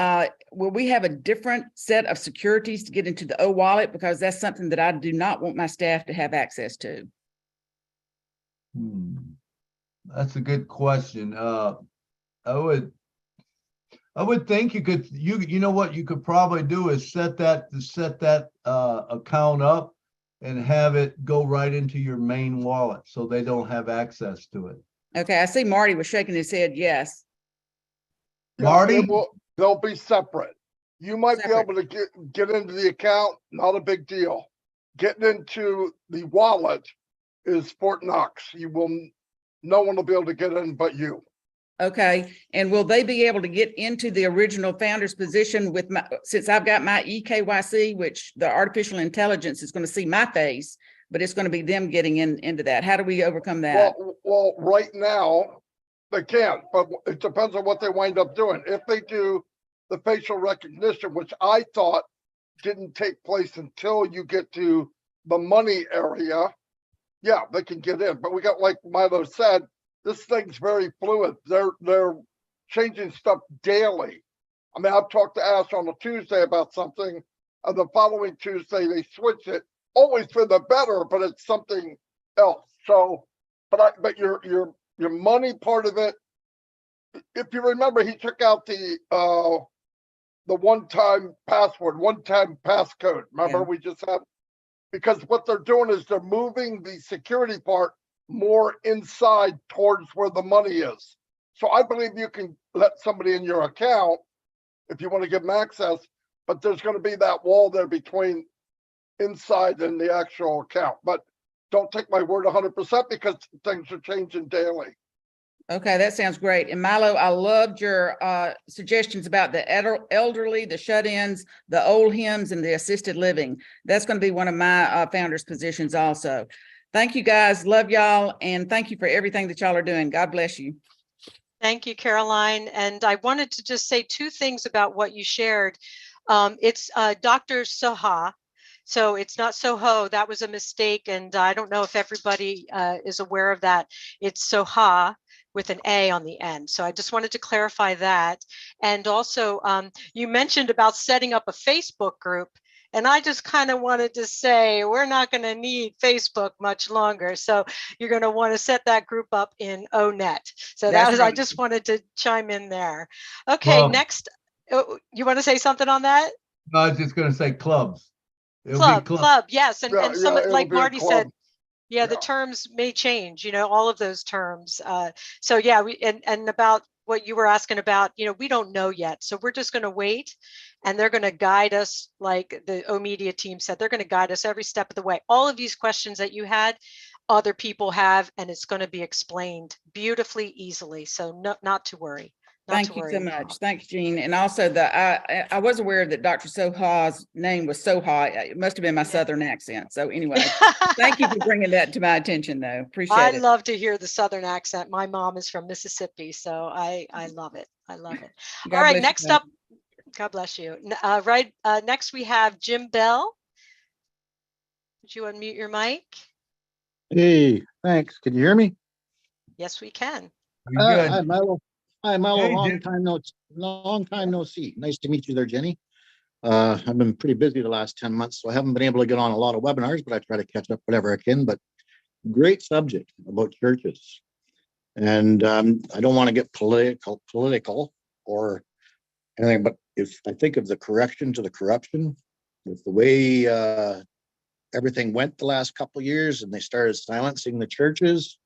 will we have a different set of securities to get into the O-Wallet? Because that's something that I do not want my staff to have access to. That's a good question. I would think you could, you know what you could probably do is set that account up and have it go right into your main wallet so they don't have access to it. Okay, I see Marty was shaking his head. Yes. Marty? They'll be separate. You might be able to get into the account, not a big deal. Getting into the wallet is Fort Knox. No one will be able to get in but you. Okay, and will they be able to get into the original founder's position with my, since I've got my EKYC, which the artificial intelligence is going to see my face, but it's going to be them getting into that. How do we overcome that? Well, right now, they can, but it depends on what they wind up doing. If they do the facial recognition, which I thought didn't take place until you get to the money area, yeah, they can get in. But we got, like Milo said, this thing's very fluid. They're changing stuff daily. I mean, I've talked to Ash on a Tuesday about something, and the following Tuesday they switch it, always for the better, but it's something else. So, but your money part of it, if you remember, he took out the one-time password, one-time passcode. Remember, we just had, because what they're doing is they're moving the security part more inside towards where the money is. So I believe you can let somebody in your account if you want to give them access, but there's going to be that wall there between inside and the actual account. But don't take my word 100% because things are changing daily. Okay, that sounds great. And Milo, I loved your suggestions about the elderly, the shut-ins, the old hymns, and the assisted living. That's going to be one of my founders positions also. Thank you guys. Love y'all. And thank you for everything that y'all are doing. God bless you. Thank you, Caroline. And I wanted to just say two things about what you shared. It's Dr. Soha. So it's not Soho. That was a mistake. And I don't know if everybody is aware of that. It's Soha with an A on the end. So I just wanted to clarify that. And also, you mentioned about setting up a Facebook group. And I just kind of wanted to say, we're not going to need Facebook much longer. So you're going to want to set that group up in ONET. So that was, I just wanted to chime in there. Okay, next, you want to say something on that? No, I was just going to say clubs. Club, yes. And some, like Marty said, yeah, the terms may change, all of those terms. So yeah, and about what you were asking about, we don't know yet. So we're just going to wait, and they're going to guide us, like the O Media team said, they're going to guide us every step of the way. All of these questions that you had, other people have, and it's going to be explained beautifully, easily. So not to worry. Thank you so much. Thanks, Jean. And also I was aware that Dr. Soha's name was Soha. It must have been my Southern accent. So anyway, thank you for bringing that to my attention though. Appreciate it. I love to hear the Southern accent. My mom is from Mississippi, so I love it. I love it. All right, next up, God bless you. Next we have Jim Bell. Would you unmute your mic? Hey, thanks. Can you hear me? Yes, we can. Hi, Milo. Hi, Milo. Hey, long time no see. Nice to meet you there, Jenny. I've been pretty busy the last 10 months, so I haven't been able to get on a lot of webinars, but I try to catch up whatever I can. But great subject about churches. And I don't want to get political or anything, but if I think of the correction to the corruption, with the way everything went the last couple of years, and they started silencing the churches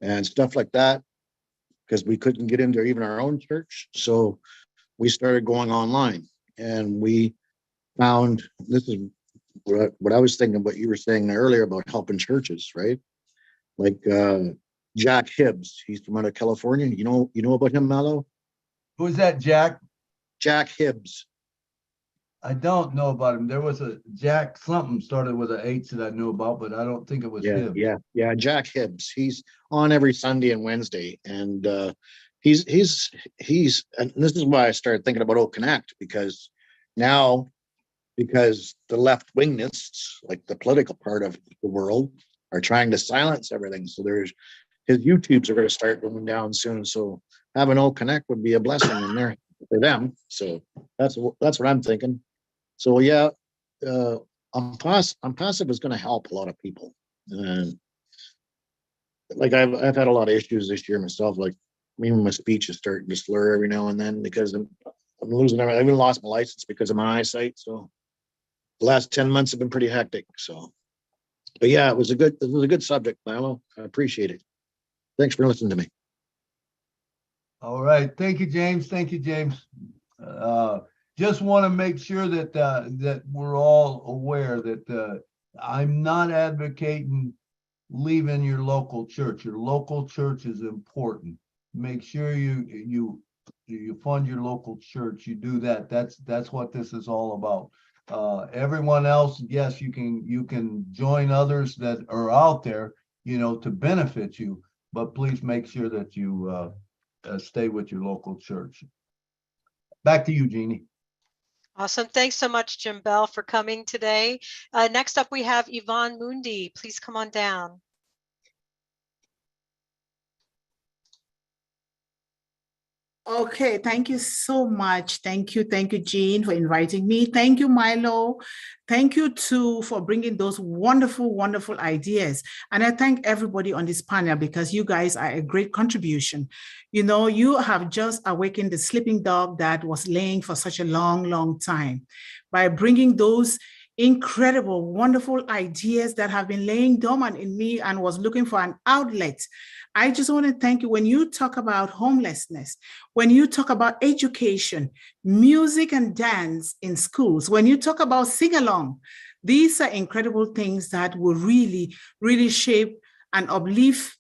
and stuff like that, because we couldn't get into even our own church. So we started going online, and we found, this is what I was thinking, what you were saying earlier about helping churches, right? Like Jack Hibbs, he's from out of California. You know about him, Milo? Who is that, Jack? Jack Hibbs. I don't know about him. There was a Jack something started with an H that I knew about, but I don't think it was him. Yeah, Jack Hibbs. He's on every Sunday and Wednesday, and he's and this is why I started thinking about Connect, because now, because the left wingists, like the political part of the world, are trying to silence everything. So his YouTubes are going to start going down soon. So having Connect would be a blessing in there for them. So that's what I'm thinking. So yeah, I'm positive it's going to help a lot of people. And like I've had a lot of issues this year myself. Like even my speech is starting to slur every now and then because I'm losing. I even lost my license because of my eyesight. So the last 10 months have been pretty hectic. So, but yeah, it was a good subject, Milo. I appreciate it. Thanks for listening to me. All right. Thank you, James. Thank you, James. Just want to make sure that we're all aware that I'm not advocating leaving your local church. Your local church is important. make sure you fund your local church. You do that. That's what this is all about. Everyone else, yes, you can join others that are out there, to benefit you, but please make sure that you stay with your local church. Back to you, Jeannie. Awesome. Thanks so much, Jim Bell, for coming today. Next up, we have Yvonne Mundi. Please come on down. Okay, thank you so much. Thank you, Jean, for inviting me. Thank you, Milo. Thank you too for bringing those wonderful, wonderful ideas. And I thank everybody on this panel because you guys are a great contribution. You have just awakened the sleeping dog that was laying for such a long, long time by bringing those incredible, wonderful ideas that have been laying dormant in me and was looking for an outlet. I just want to thank you. When you talk about homelessness, when you talk about education, music and dance in schools, when you talk about sing-along, these are incredible things that will really, really shape and uplift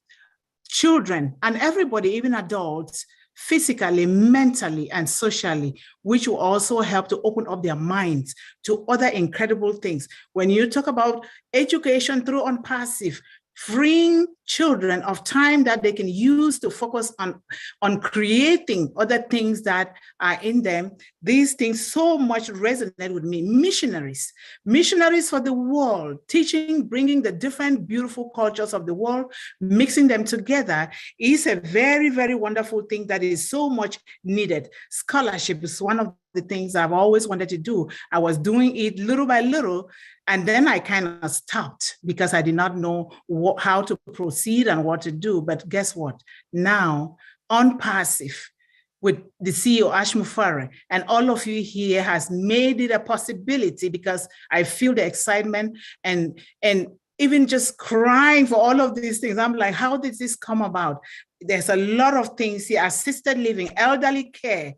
children and everybody, even adults, physically, mentally, and socially, which will also help to open up their minds to other incredible things. When you talk about education through unpassive, freeing children of time that they can use to focus on creating other things that are in them. These things so much resonate with me. Missionaries for the world, teaching, bringing the different beautiful cultures of the world, mixing them together is a very, very wonderful thing that is so much needed. Scholarship is one of the things I've always wanted to do. I was doing it little by little, and then I kind of stopped because I did not know how to proceed and what to do. But guess what? Now, on Passive, with the CEO, Ash Mufare, and all of you here has made it a possibility because I feel the excitement and even just crying for all of these things. I'm like, how did this come about? There's a lot of things here: assisted living, elderly care,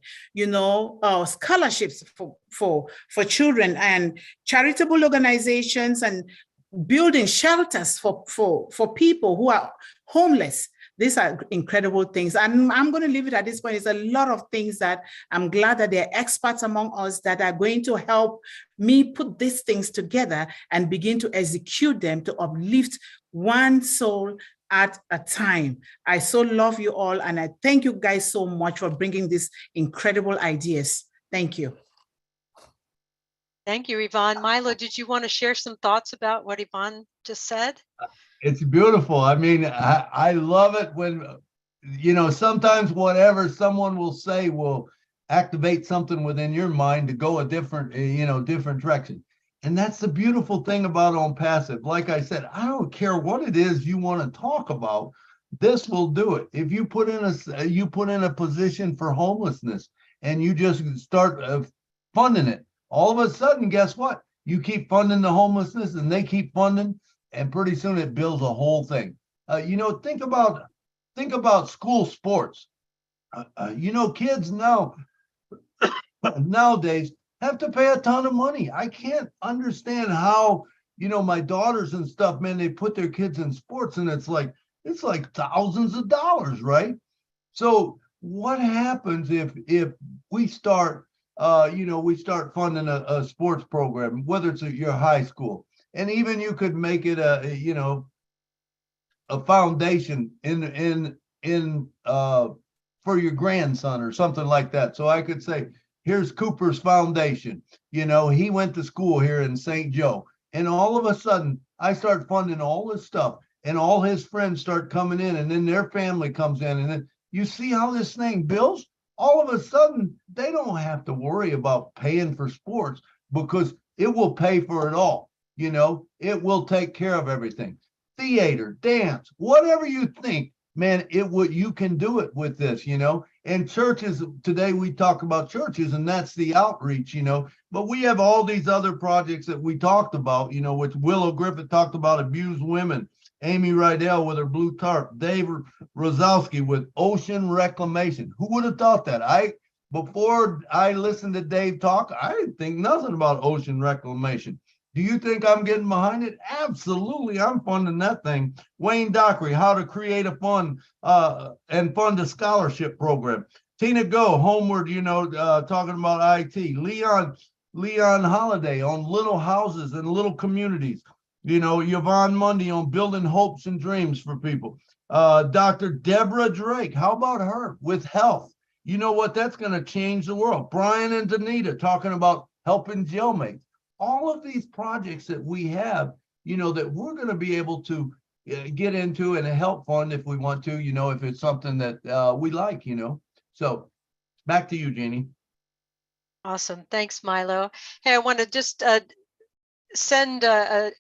scholarships for children, and charitable organizations, and building shelters for people who are homeless. These are incredible things. And I'm going to leave it at this point. It's a lot of things that I'm glad that there are experts among us that are going to help me put these things together and begin to execute them to uplift one soul at a time. I so love you all. And I thank you guys so much for bringing these incredible ideas. Thank you. Thank you, Yvonne. Milo, did you want to share some thoughts about what Yvonne just said? It's beautiful. I mean, I love it when, sometimes whatever someone will say will activate something within your mind to go a different, different direction. And that's the beautiful thing about On Passive. Like I said, I don't care what it is you want to talk about. This will do it. If you put in a position for homelessness and you just start funding it, all of a sudden, guess what? You keep funding the homelessness and they keep funding, and pretty soon it builds a whole thing. Think about school sports. Kids nowadays have to pay a ton of money. I can't understand how, my daughters and stuff, man, they put their kids in sports and it's like thousands of dollars, right? So what happens if we start funding a sports program, whether it's at your high school, and even you could make it a foundation for your grandson or something like that. So I could say, here's Cooper's foundation. He went to school here in St. Joe, and all of a sudden I start funding all this stuff, and all his friends start coming in, and then their family comes in, and then you see how this thing builds. All of a sudden, they don't have to worry about paying for sports because it will pay for it all. It will take care of everything. Theater, dance, whatever you think, man, you can do it with this, and churches. Today we talk about churches, and that's the outreach, but we have all these other projects that we talked about, which Willow Griffith talked about abused women, Amy Rydell with her Blue Tarp, Dave Rozowski with Ocean Reclamation. Who would have thought that? Before I listened to Dave talk, I didn't think nothing about ocean reclamation. Do you think I'm getting behind it? Absolutely, I'm funding that thing. Wayne Dockery, how to create a fund and fund a scholarship program. Tina Go, Homeward, talking about IT. Leon Holiday on little houses and little communities. Yvonne Mundy on building hopes and dreams for people. Dr. Deborah Drake, how about her with health? You know what? That's going to change the world. Brian and Danita talking about helping jailmates. All of these projects that we have, that we're going to be able to get into and help fund if we want to, if it's something that we like, So back to you, Jeannie. Awesome. Thanks, Milo. Hey, I want to just send a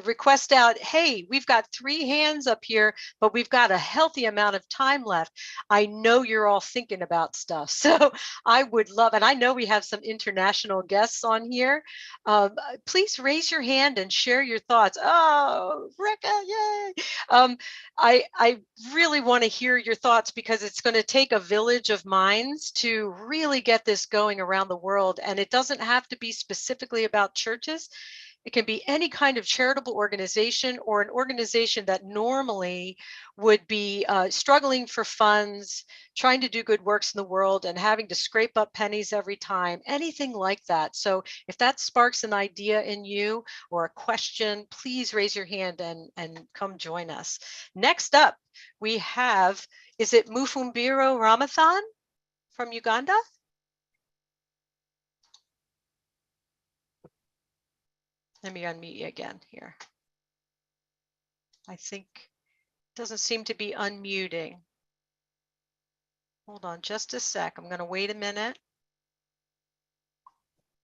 request out. Hey, we've got 3 hands up here, but we've got a healthy amount of time left. I know you're all thinking about stuff. So I would love, and I know we have some international guests on here. Please raise your hand and share your thoughts. Oh, Rika, yay. I really want to hear your thoughts because it's going to take a village of minds to really get this going around the world. And it doesn't have to be specifically about churches. It can be any kind of charitable organization or an organization that normally would be struggling for funds, trying to do good works in the world and having to scrape up pennies every time, anything like that. So if that sparks an idea in you or a question, please raise your hand and come join us. Next up, we have, is it Mufumbiro Ramathan from Uganda? Let me unmute you again here. I think it doesn't seem to be unmuting. Hold on just a sec. I'm going to wait a minute.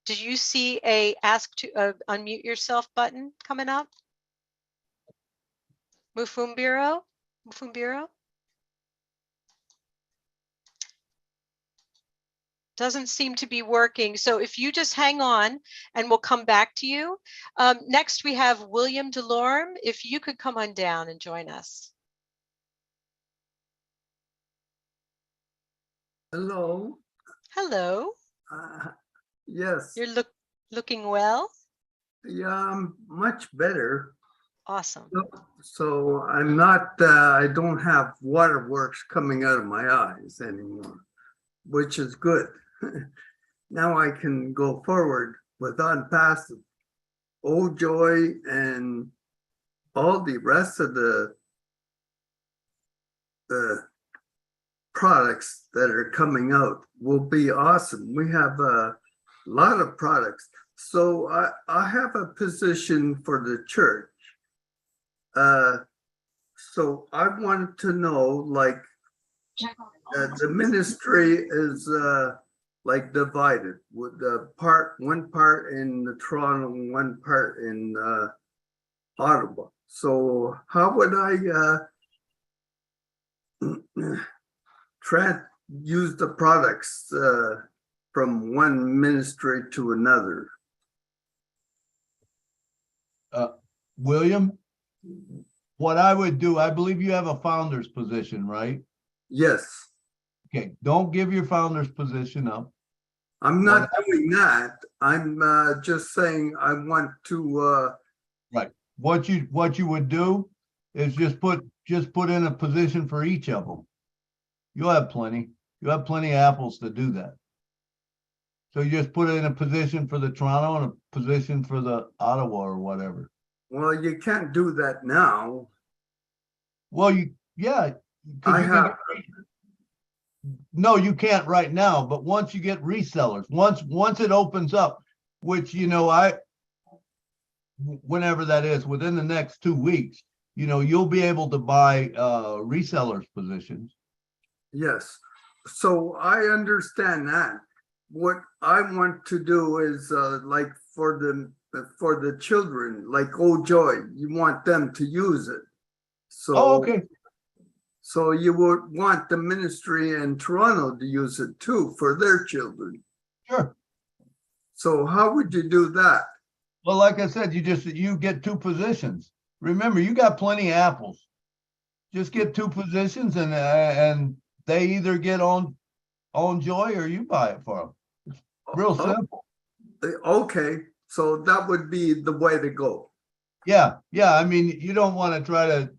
Did you see a ask to unmute yourself button coming up? Mufumbiro? Mufumbiro? Doesn't seem to be working. So if you just hang on and we'll come back to you. Next, we have William Delorme. If you could come on down and join us. Hello. Hello. Yes. You're looking well. Yeah, I'm much better. Awesome. So I'm not, I don't have waterworks coming out of my eyes anymore, which is good. Now I can go forward with past Old Joy and all the rest of the products that are coming out will be awesome. We have a lot of products. So I have a position for the church. So I wanted to know, like, the ministry is like divided with the one part in Toronto and one part in Ottawa. So how would I use the products from one ministry to another? William, what I would do, I believe you have a founder's position, right? Yes. Okay, don't give your founder's position up. I'm not doing that. I'm just saying I want to. Right. What you would do is just put in a position for each of them. You'll have plenty. You have plenty of apples to do that. So you just put in a position for the Toronto and a position for the Ottawa or whatever. Well, you can't do that now. Well, no, you can't right now, but once you get resellers, once it opens up, which, whenever that is, within the next 2 weeks, you'll be able to buy resellers positions. Yes. So I understand that. What I want to do is like for the children, like Old Joy, you want them to use it. So, okay. So you would want the ministry in Toronto to use it too for their children. Sure. So how would you do that? Well, like I said, you get 2 positions. Remember, you got plenty of apples. Just get 2 positions and they either get on Joy or you buy it for them. It's real simple. Okay. So that would be the way to go. Yeah, yeah. I mean, you don't want to try to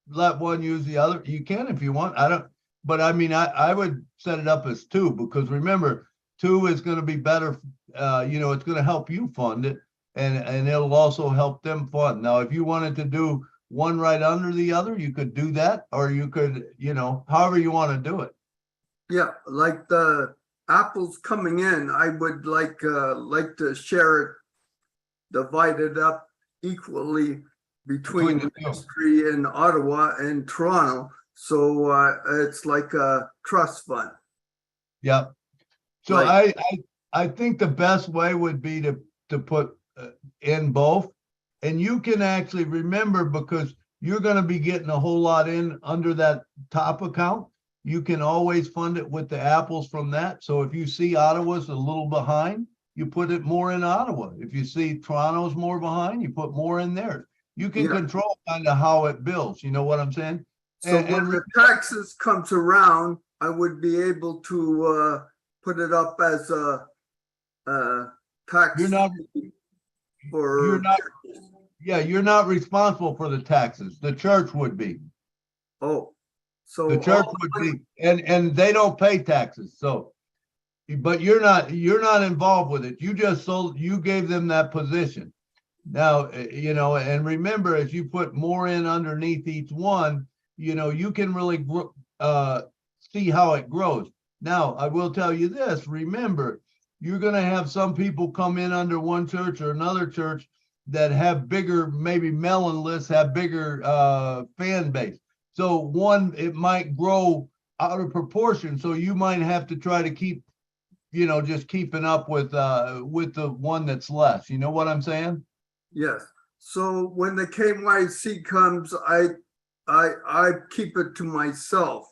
let one use the other. You can if you want. I don't, but I mean, I would set it up as two, because remember, two is going to be better. You know, it's going to help you fund it, and it'll also help them fund. Now, if you wanted to do one right under the other, you could do that, or you could, you know, however you want to do it. Yeah, like the apples coming in, I would like to share it, divide it up equally between Between the two. Ministry in Ottawa and Toronto. So it's like a trust fund. Yeah. So Like- I think the best way would be to put in both, and you can actually remember, because you're going to be getting a whole lot in under that top account. You can always fund it with the apples from that. So if you see Ottawa's a little behind, you put it more in Ottawa. If you see Toronto's more behind, you put more in there. You can Yeah. control kind of how it builds. You know what I'm saying? So And- when and the taxes comes around, I would be able to put it up as a tax You're not- for you're not- Yeah, you're not responsible for the taxes. The church would be. oh, so The church all- would be, and they don't pay taxes, so. But you're not involved with it. You just you gave them that position. Now, you know, and remember, as you put more in underneath each one, you know, you can really see how it grows. Now, I will tell you this, remember, you're gonna have some people come in under one church or another church that have bigger, maybe mailing lists, have bigger fan base. So one, it might grow out of proportion. So you might have to try to keep, you know, just keeping up with the one that's less. You know what I'm saying? yes. So when the KYC comes, I keep it to myself.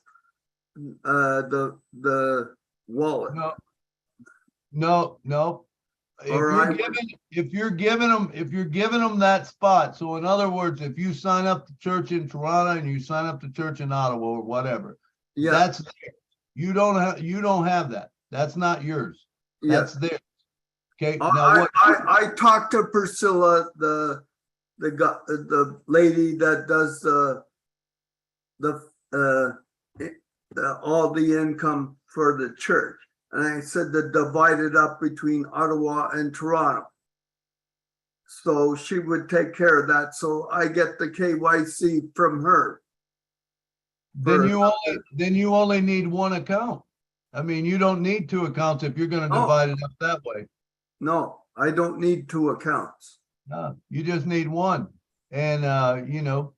The wallet. No. If you're giving them that spot. So in other words, if you sign up to church in Toronto and you sign up to church in Ottawa or whatever, Yeah, that's there. You don't have that. That's not yours. yeah. That's there. Okay. Now what? I talked to Priscilla, the lady that does all the income for the church, and I said to divide it up between Ottawa and Toronto. So she would take care of that. So I get the KYC from her. Then you only need one account. I mean, you don't need two accounts if you're going to Oh. divide it up that way. No, I don't need two accounts. No, you just need one. And you know,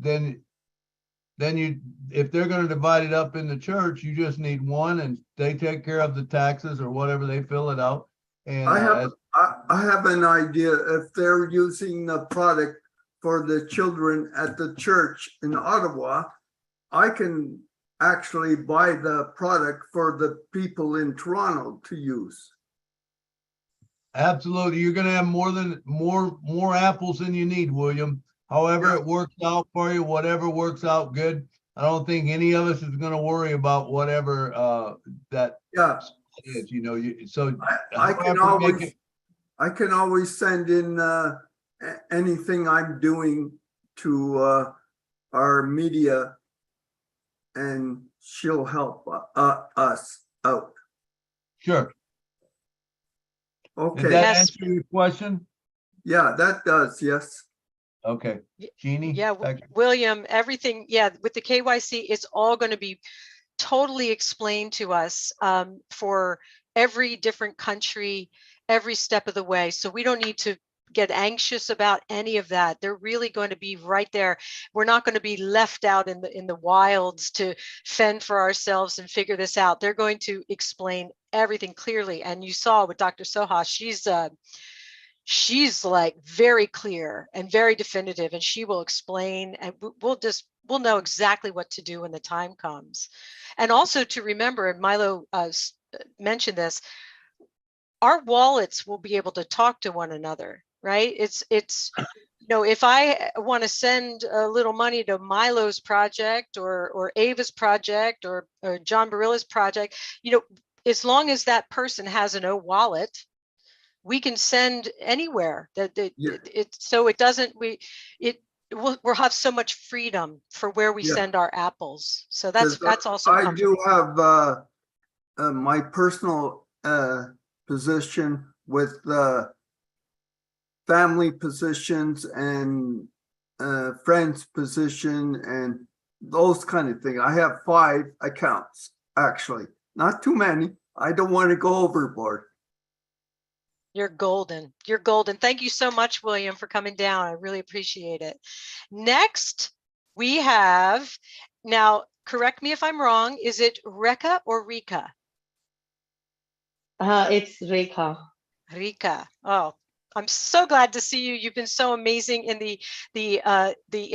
then you, if they're going to divide it up in the church, you just need one, and they take care of the taxes or whatever, they fill it out. And I have an idea. If they're using the product for the children at the church in Ottawa, I can actually buy the product for the people in Toronto to use. absolutely, you're going to have more apples than you need, William. However it works out for you, whatever works out good. I don't think any of us is going to worry about whatever that Yeah, is. You know, so I can however you make always it- I can always send in anything I'm doing to our media, and she'll help us out. Sure. Did Okay, that Yes. answer your question? yeah, that does, yes. Okay, Jeannie? Yeah, back- William, everything, yeah, with the KYC, it's all going to be totally explained to us for every different country, every step of the way. So we don't need to get anxious about any of that. They're really going to be right there. We're not going to be left out in the wilds to fend for ourselves and figure this out. They're going to explain everything clearly. And you saw with Dr. Soha, she's like very clear and very definitive, and she will explain, and we'll know exactly what to do when the time comes. And also to remember, and Milo mentioned this, our wallets will be able to talk to one another, right? It's you know, if I want to send a little money to Milo's project or Ava's project or John Barilla's project, you know, as long as that person has an O wallet, we can send anywhere. Yeah. So it doesn't, we'll have so much freedom for where we Yeah. send our apples. So 'Cause that's also I do comforting. have my personal position with family positions and friends position and those kind of things. I have 5 accounts, actually. Not too many. I don't want to go overboard. You're golden. You're golden. Thank you so much, William, for coming down. I really appreciate it. Next, we have, now, correct me if I'm wrong, is it Reka or Rika? It's Rekha. Rika. Oh, I'm so glad to see you. You've been so amazing in the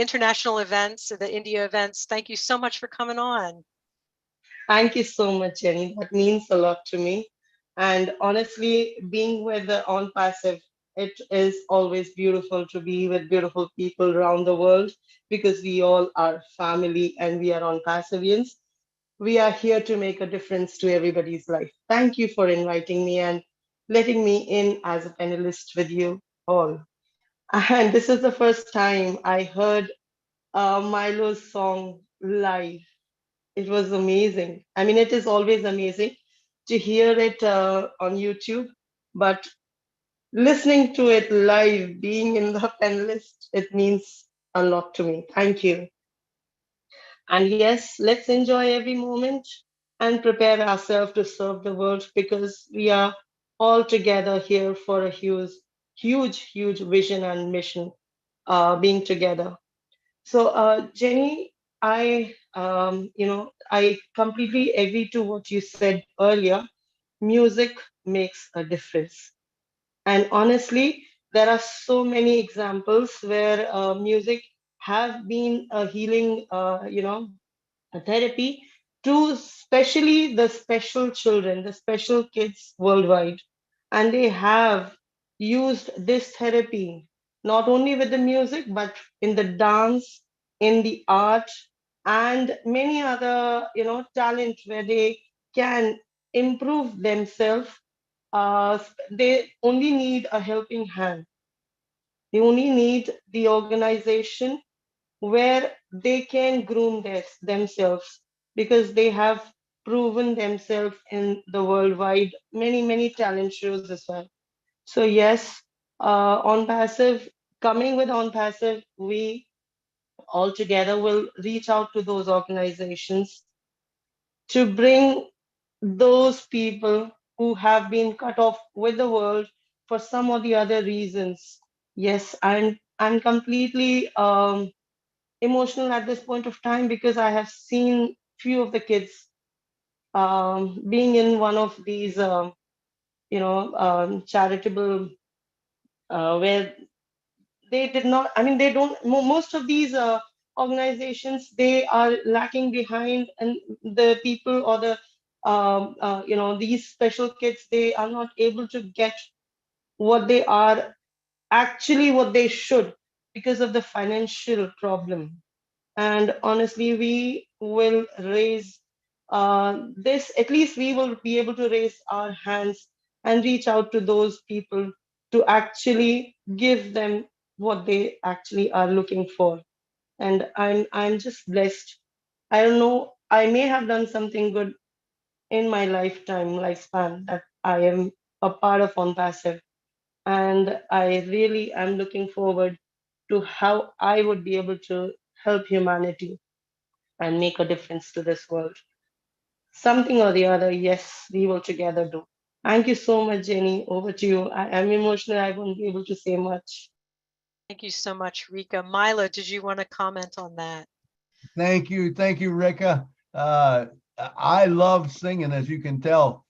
international events, the India events. Thank you so much for coming on. Thank you so much, Jenny. That means a lot to me. And honestly, being with the On Passive, it is always beautiful to be with beautiful people around the world because we all are family and we are On Passivians. We are here to make a difference to everybody's life. Thank you for inviting me and letting me in as a panelist with you all. And this is the first time I heard Milo's song live. It was amazing. I mean, it is always amazing to hear it on YouTube, but listening to it live, being in the panelist, it means a lot to me. Thank you. And yes, let's enjoy every moment and prepare ourselves to serve the world because we are all together here for a huge vision and mission being together. So, Jenny, I completely agree to what you said earlier. Music makes a difference. And honestly, there are so many examples where music have been a healing, a therapy to especially the special children, the special kids worldwide. And they have used this therapy not only with the music, but in the dance, in the art, and many other, talent where they can improve themselves. They only need a helping hand. They only need the organization where they can groom themselves because they have proven themselves in the worldwide many talent shows as well. So yes, on passive, coming with on passive, we all together will reach out to those organizations to bring those people who have been cut off with the world for some or the other reasons. Yes, I'm completely emotional at this point of time because I have seen few of the kids being in one of these, charitable where they did not. I mean, they don't. Most of these organizations they are lacking behind, and the people or the these special kids they are not able to get what they are actually what they should because of the financial problem. And honestly, we will raise this, at least we will be able to raise our hands and reach out to those people to actually give them what they actually are looking for. And I'm just blessed. I don't know, I may have done something good in my lifespan that I am a part of On Passive. And I really am looking forward to how I would be able to help humanity and make a difference to this world. Something or the other, yes, we will together do. Thank you so much, Jenny. Over to you. I am emotional. I won't be able to say much. Thank you so much, Rika. Milo, did you want to comment on that? Thank you, Rika. I love singing, as you can tell.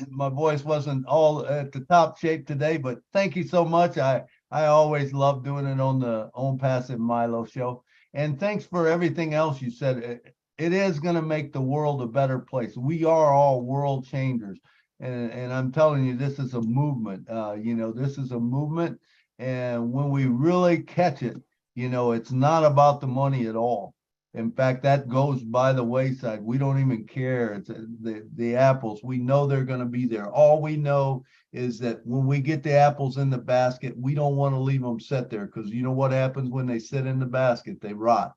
My voice wasn't all at the top shape today, but thank you so much. I always love doing it on the On Passive Milo show. And thanks for everything else you said. It is going to make the world a better place. We are all world changers. And I'm telling you, this is a movement. This is a movement. And when we really catch it, it's not about the money at all. In fact, that goes by the wayside. We don't even care. It's the apples. We know they're going to be there. All we know is that when we get the apples in the basket, we don't want to leave them sit there, because you know what happens when they sit in the basket? They rot.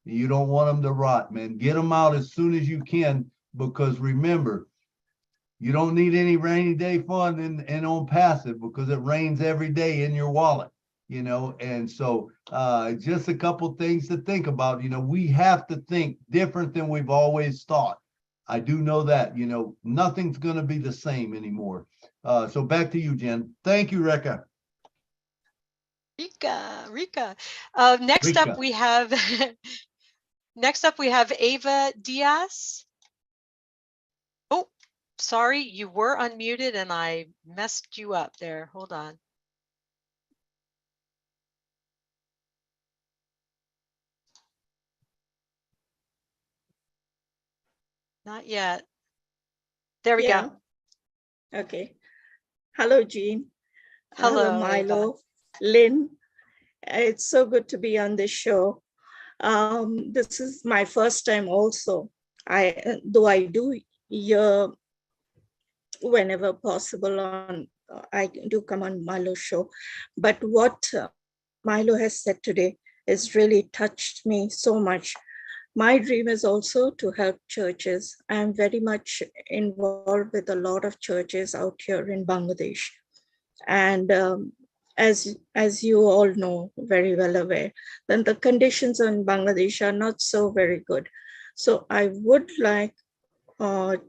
You don't want them to rot, man. Get them out as soon as you can, because remember, you don't need any rainy day fund and on passive, because it rains every day in your wallet, you know. And so just a couple things to think about. You know, we have to think different than we've always thought. I do know that, you know, nothing's going to be the same anymore. So back to you, Jen. Thank you, Reka. Rika. Next Rika. up we have next up we have Ava Diaz. Oh, sorry, you were unmuted and I messed you up there. Hold on. Not yet. There we go. Okay. Hello, Jean. Hello, Milo. Lynn. It's so good to be on this show. This is my first time also. Though I do hear whenever possible on, I do come on Milo's show, but what Milo has said today has really touched me so much. My dream is also to help churches. I'm very much involved with a lot of churches out here in Bangladesh. And as you all know, very well aware, then the conditions in Bangladesh are not so very good. So I would like to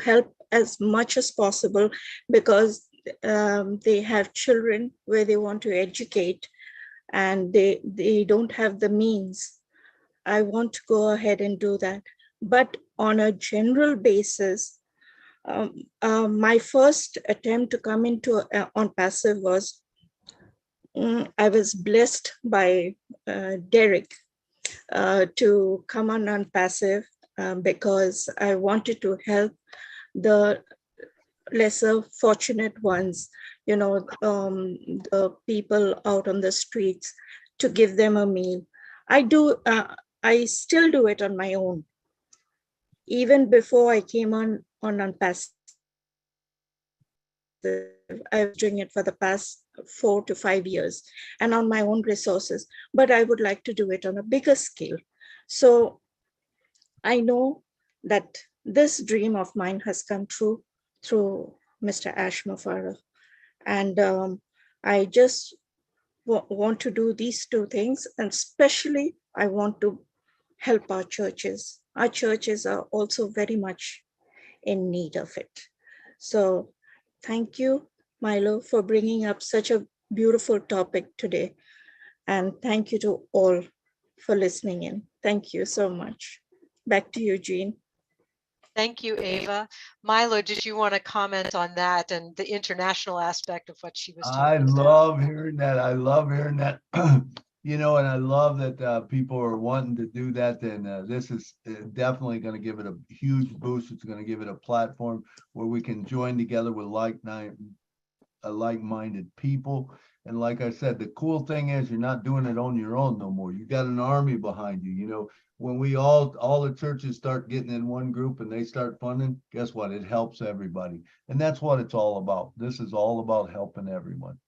help as much as possible, because they have children where they want to educate and they don't have the means. I want to go ahead and do that. But on a general basis, my first attempt to come into on passive was, I was blessed by Derek to come on passive because I wanted to help the lesser fortunate ones, you know, the people out on the streets, to give them a meal. I still do it on my own. Even before I came on passive, I was doing it for the past 4 to 5 years and on my own resources, but I would like to do it on a bigger scale. So I know that this dream of mine has come true through Mr. Ashma Farah. And I just want to do these two things. And especially, I want to help our churches. Our churches are also very much in need of it. So thank you, Milo, for bringing up such a beautiful topic today. And thank you to all for listening in. Thank you so much. Back to you, Jean. Thank you, Ava. Milo, did you want to comment on that and the international aspect of what she was talking about? I love hearing that. I love hearing that. You know, and I love that people are wanting to do that. And this is definitely going to give it a huge boost. It's going to give it a platform where we can join together with like-minded people. And like I said, the cool thing is you're not doing it on your own no more. You got an army behind you. You know, when we all the churches start getting in one group and they start funding, guess what? It helps everybody. And that's what it's all about. This is all about helping everyone.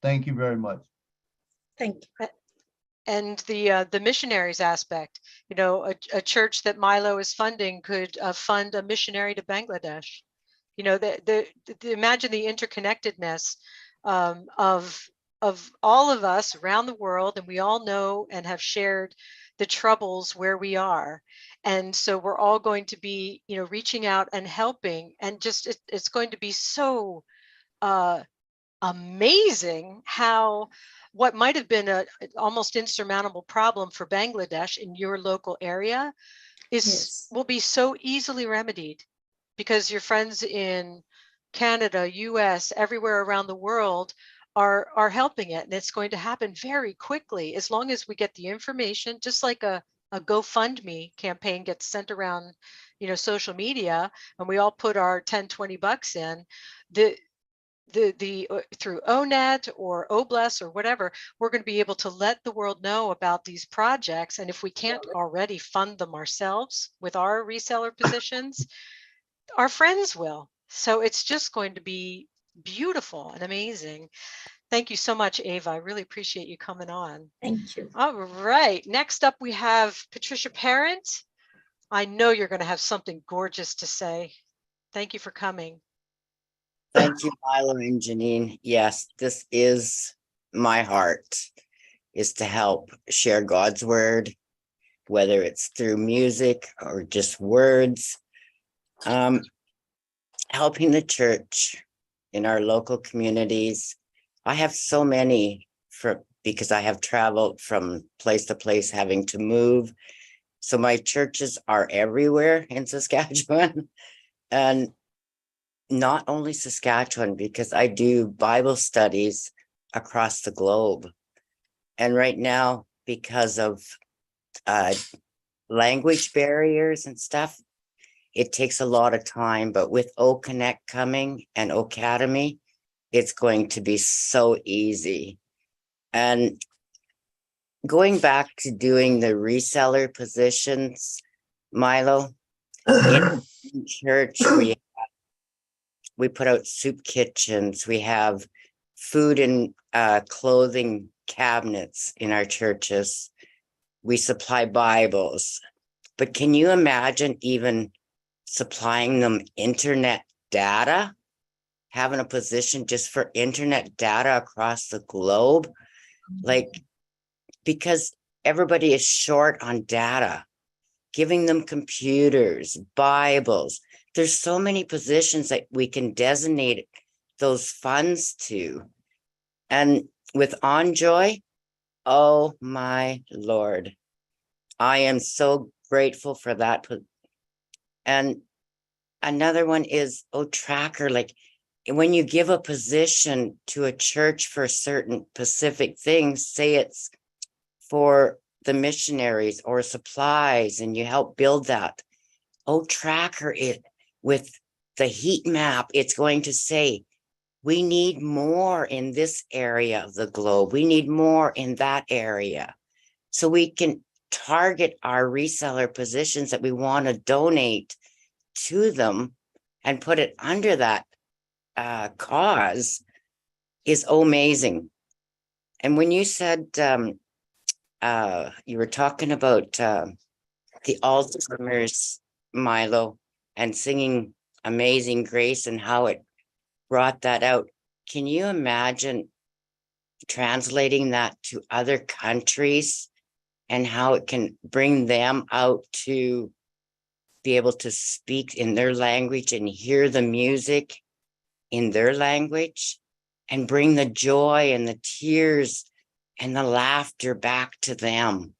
Thank you very much. Thank you. And the missionaries aspect, you know, a church that Milo is funding could fund a missionary to Bangladesh. You know, imagine the interconnectedness of all of us around the world, and we all know and have shared the troubles where we are. And so we're all going to be, you know, reaching out and helping, and just it's going to be so amazing how what might have been a almost insurmountable problem for Bangladesh in your local area will be so easily remedied, because your friends in Canada, US, everywhere around the world are helping it. And it's going to happen very quickly as long as we get the information, just like a GoFundMe campaign gets sent around, you know, social media, and we all put our 10, 20 bucks in. through ONET or OBLES or whatever, we're going to be able to let the world know about these projects. And if we can't already fund them ourselves with our reseller positions, our friends will. So it's just going to be beautiful and amazing. Thank you so much, Ava. I really appreciate you coming on. Thank you. All right. Next up, we have Patricia Parent. I know you're going to have something gorgeous to say. Thank you for coming. Thank you, Milo and Janine. Yes, this is my heart, is to help share God's word, whether it's through music or just words. Helping the church in our local communities. I have so many because I have traveled from place to place, having to move. So my churches are everywhere in Saskatchewan. And not only Saskatchewan, because I do Bible studies across the globe. And right now, because of language barriers and stuff, it takes a lot of time. But with O Connect coming and Academy, it's going to be so easy. And going back to doing the reseller positions, Milo, in church, we put out soup kitchens. We have food and clothing cabinets in our churches. We supply Bibles. But can you imagine even supplying them internet data? Having a position just for internet data across the globe? Like, because everybody is short on data. Giving them computers, Bibles. There's so many positions that we can designate those funds to. And with Enjoy, oh my Lord, I am so grateful for that. And another one is Tracker. Like, when you give a position to a church for certain specific things, say it's for the missionaries or supplies, and you help build that. Tracker it with the heat map. It's going to say, we need more in this area of the globe. We need more in that area. So we can target our reseller positions that we want to donate to them and put it under that cause is amazing. And when you said you were talking about the Alzheimer's, Milo, and singing Amazing Grace and how it brought that out, can you imagine translating that to other countries and how it can bring them out to be able to speak in their language and hear the music in their language and bring the joy and the tears and the laughter back to them?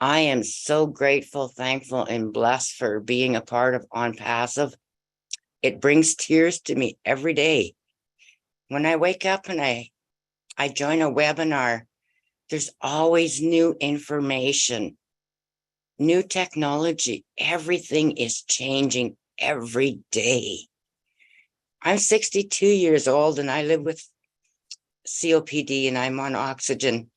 I am so grateful, thankful, and blessed for being a part of On Passive. It brings tears to me every day. When I wake up and I join a webinar, there's always new information, new technology. Everything is changing every day. I'm 62 years old and I live with COPD and I'm on oxygen,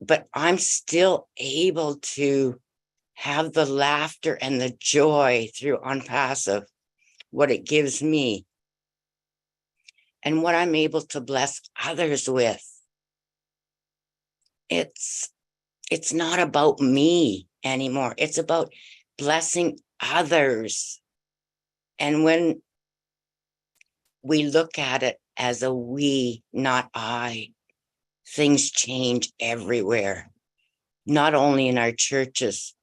but I'm still able to have the laughter and the joy through On Passive, what it gives me and what I'm able to bless others with. It's not about me anymore. It's about blessing others. And when we look at it as a we, not I, things change everywhere, not only in our churches,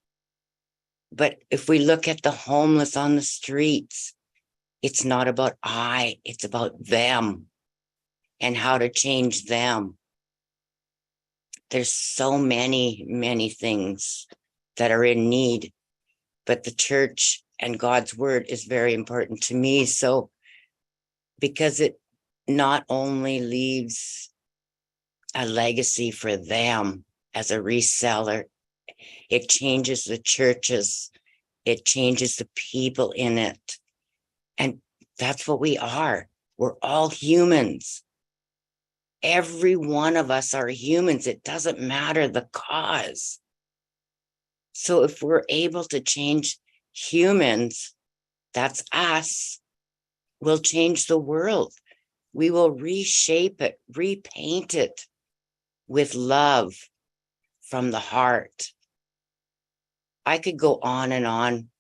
but if we look at the homeless on the streets, it's not about I, it's about them and how to change them. There's so many, many things that are in need, but the church and God's word is very important to me. So, because it not only leaves a legacy for them as a reseller, it changes the churches, it changes the people in it. And that's what we are. We're all humans. Every one of us are humans. It doesn't matter the cause. So if we're able to change humans, that's us, we'll change the world. We will reshape it, repaint it with love from the heart. I could go on,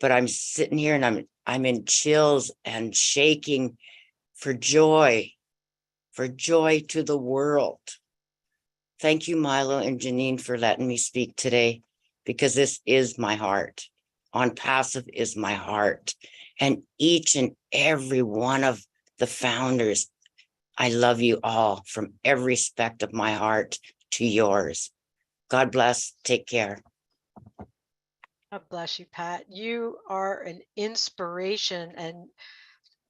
but I'm sitting here and I'm in chills and shaking for joy to the world. Thank you, Milo and Janine, for letting me speak today, because this is my heart. On Passive is my heart. And each and every one of the founders, I love you all from every aspect of my heart to yours. God bless. Take care. God bless you, Pat. You are an inspiration and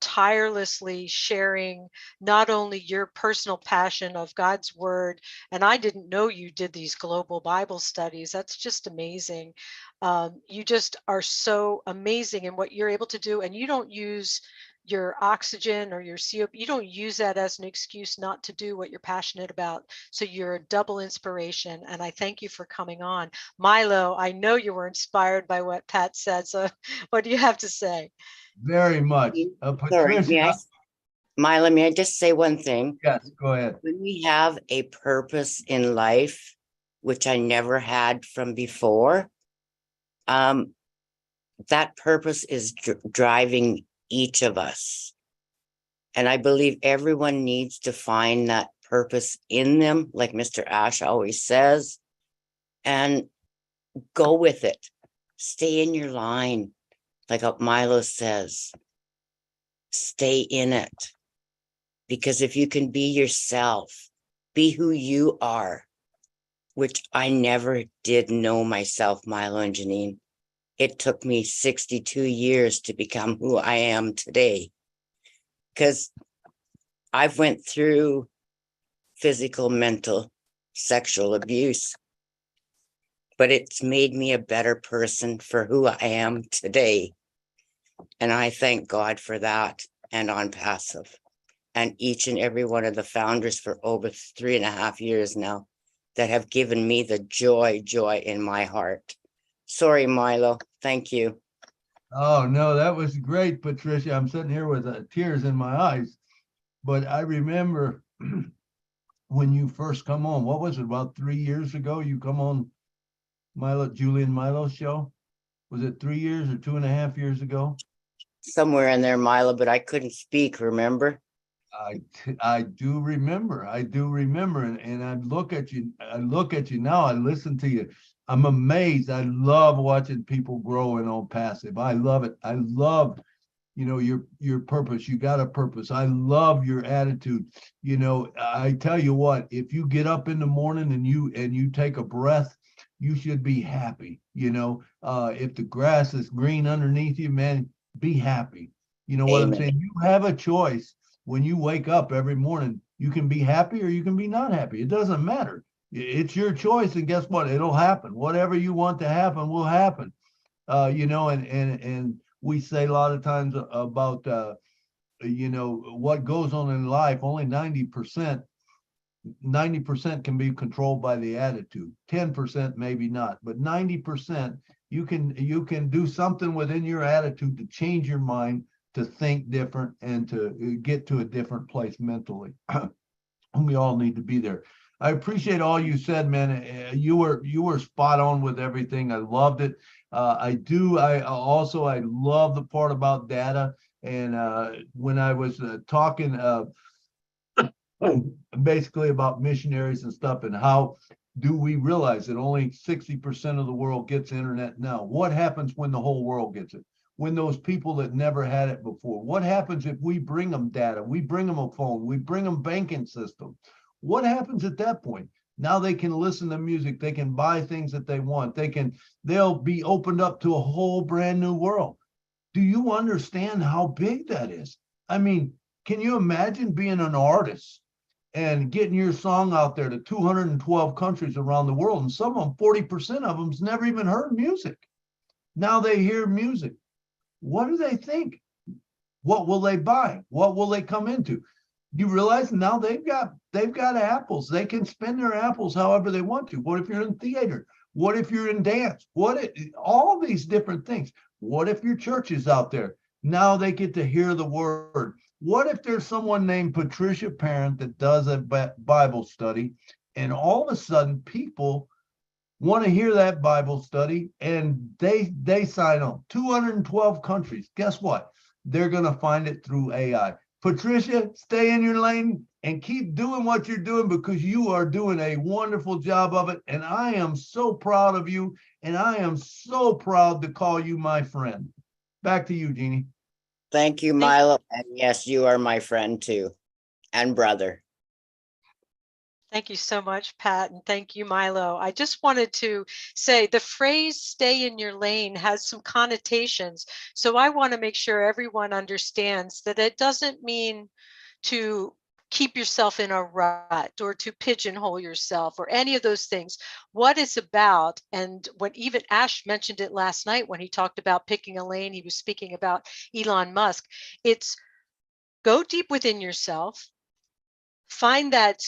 tirelessly sharing not only your personal passion of God's word, and I didn't know you did these global Bible studies. That's just amazing. You just are so amazing in what you're able to do, and you don't use your oxygen or your CO, you don't use that as an excuse not to do what you're passionate about. So you're a double inspiration, and I thank you for coming on. Milo, I know you were inspired by what Pat said, so what do you have to say? Very much. Sorry, Patricia. Milo, may I just say one thing? Yes, go ahead. When we have a purpose in life, which I never had from before, that purpose is driving each of us. And I believe everyone needs to find that purpose in them, like Mr. Ash always says, and go with it. Stay in your line, like Milo says. Stay in it. Because if you can be yourself, be who you are, which I never did know myself, Milo and Janine. It took me 62 years to become who I am today. Because I've went through physical, mental, sexual abuse, but it's made me a better person for who I am today. And I thank God for that, and On Passive, and each and every one of the founders for over 3.5 years now that have given me the joy in my heart. Sorry, Milo. Thank you. Oh, no, that was great, Patricia. I'm sitting here with tears in my eyes. But I remember when you first come on, what was it, about 3 years ago? You come on Julie and Milo's show? Was it 3 years or 2.5 years ago? Somewhere in there, Milo, but I couldn't speak, remember? I do remember. And I look at you now, I listen to you. I'm amazed. I love watching people growing on Passive. I love it. I love, your purpose. You got a purpose. I love your attitude. I tell you what, if you get up in the morning and you take a breath, you should be happy. If the grass is green underneath you, man, be happy. You know what I'm saying? You have a choice. When you wake up every morning, you can be happy or you can be not happy. It doesn't matter. It's your choice, and guess what? It'll happen. Whatever you want to happen will happen. And we say a lot of times about what goes on in life. Only 90% can be controlled by the attitude. 10% maybe not, but 90% you can do something within your attitude to change your mind, to think different, and to get to a different place mentally. We all need to be there. I appreciate all you said, man. You were spot on with everything. I loved it. I love the part about data. And when I was talking basically about missionaries and stuff, and how do we realize that only 60% of the world gets internet now? What happens when the whole world gets it? When those people that never had it before, what happens if we bring them data, we bring them a phone, we bring them banking system? What happens at that point? Now they can listen to music, they can buy things that they want, they'll be opened up to a whole brand new world. Do you understand how big that is? I mean, can you imagine being an artist and getting your song out there to 212 countries around the world, and some of them, 40% of them's never even heard music. Now they hear music. What do they think? What will they buy? What will they come into? You realize now they've got apples. They can spend their apples however they want to. What if you're in theater? What if you're in dance? All these different things. What if your church is out there? Now they get to hear the word. What if there's someone named Patricia Parent that does a Bible study, and all of a sudden people want to hear that Bible study and they sign on? 212 countries. Guess what? They're going to find it through AI. Patricia, stay in your lane and keep doing what you're doing, because you are doing a wonderful job of it. And I am so proud of you. And I am so proud to call you my friend. Back to you, Jeannie. Thank you, Milo. And yes, you are my friend too, and brother. Thank you so much, Pat, and thank you, Milo. I just wanted to say the phrase "stay in your lane" has some connotations. So I want to make sure everyone understands that it doesn't mean to keep yourself in a rut or to pigeonhole yourself or any of those things. What it's about, and what even Ash mentioned it last night when he talked about picking a lane, he was speaking about Elon Musk. It's go deep within yourself, find that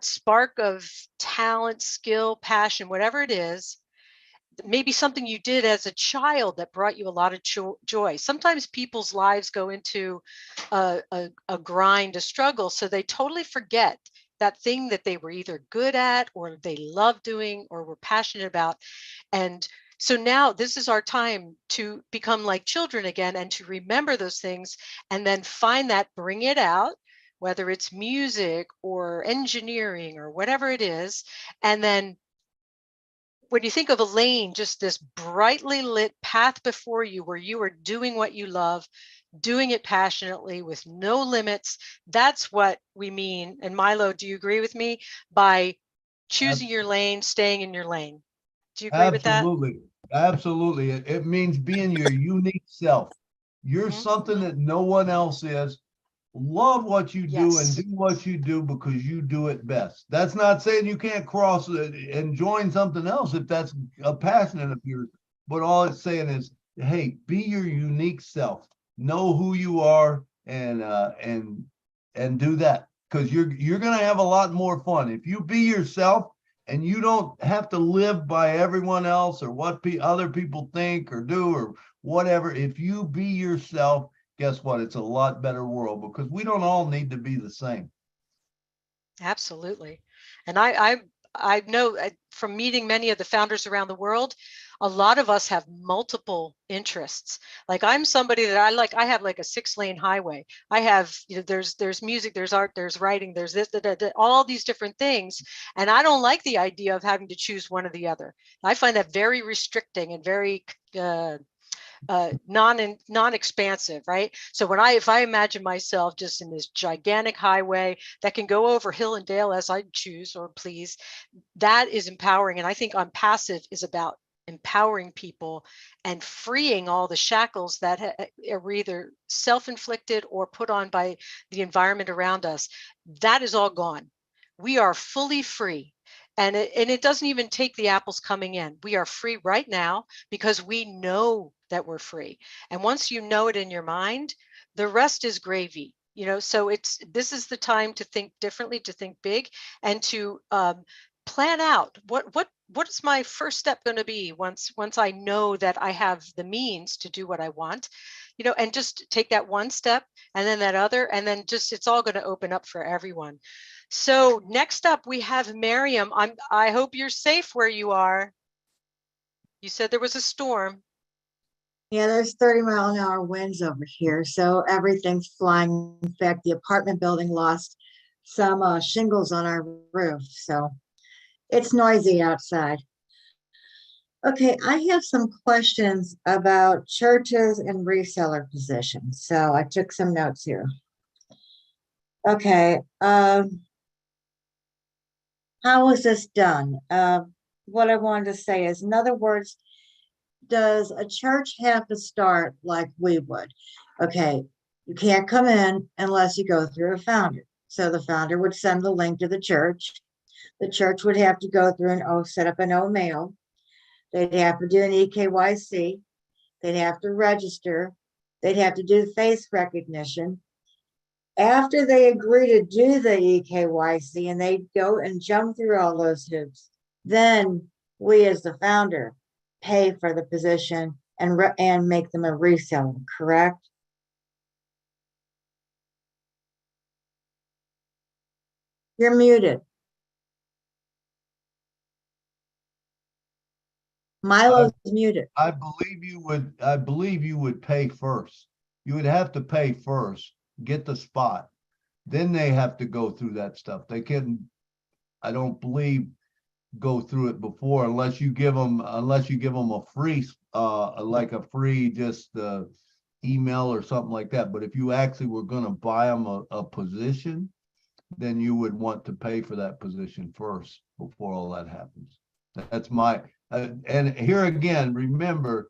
spark of talent, skill, passion, whatever it is, maybe something you did as a child that brought you a lot of joy. Sometimes people's lives go into a grind, a struggle, so they totally forget that thing that they were either good at or they love doing or were passionate about. And so now this is our time to become like children again and to remember those things and then find that, bring it out, whether it's music or engineering or whatever it is. And then when you think of a lane, just this brightly lit path before you where you are doing what you love, doing it passionately with no limits, that's what we mean. And Milo, do you agree with me? By choosing your lane, staying in your lane. Do you agree with that? Absolutely. Absolutely. It means being your unique self. You're Mhm. something that no one else is. Love what you do and Yes. do what you do because you do it best. That's not saying you can't cross it and join something else if that's a passion of yours. But all it's saying is, hey, be your unique self. Know who you are and do that, because you're gonna have a lot more fun if you be yourself and you don't have to live by everyone else or what other people think or do or whatever. If you be yourself, guess what? It's a lot better world, because we don't all need to be the same. Absolutely. And I know from meeting many of the founders around the world, a lot of us have multiple interests. Like I'm somebody that I have like a 6-lane highway. I have, there's music, there's art, there's writing, there's this, all these different things. And I don't like the idea of having to choose one or the other. I find that very restricting and very non-expansive, right? So if I imagine myself just in this gigantic highway that can go over hill and dale as I choose or please, that is empowering. And I think On Passive is about empowering people and freeing all the shackles that are either self-inflicted or put on by the environment around us. That is all gone. We are fully free. And it doesn't even take the apples coming in. We are free right now because we know that we're free. And once you know it in your mind, the rest is gravy. So this is the time to think differently, to think big, and to plan out what is my first step going to be once I know that I have the means to do what I want, and just take that one step and then that other, and then just it's all going to open up for everyone. So next up we have Miriam. I hope you're safe where you are. You said there was a storm. Yeah, there's 30-mile-an-hour winds over here, so everything's flying. In fact, the apartment building lost some shingles on our roof, so it's noisy outside. Okay, I have some questions about churches and reseller positions, so I took some notes here. Okay, how is this done? What I wanted to say is, in other words, does a church have to start like we would? Okay, you can't come in unless you go through a founder. So the founder would send the link to the church. The church would have to go through set up an mail. They'd have to do an EKYC. They'd have to register. They'd have to do face recognition. After they agree to do the EKYC and they go and jump through all those hoops, then we as the founder pay for the position and make them a reseller, correct? You're muted. Milo's muted. I believe you would pay first. You would have to pay first, get the spot. Then they have to go through that stuff. They couldn't, I don't believe, go through it before unless you give them a free like a free just email or something like that. But if you actually were going to buy them a position, then you would want to pay for that position first before all that happens. That's my and here again, remember,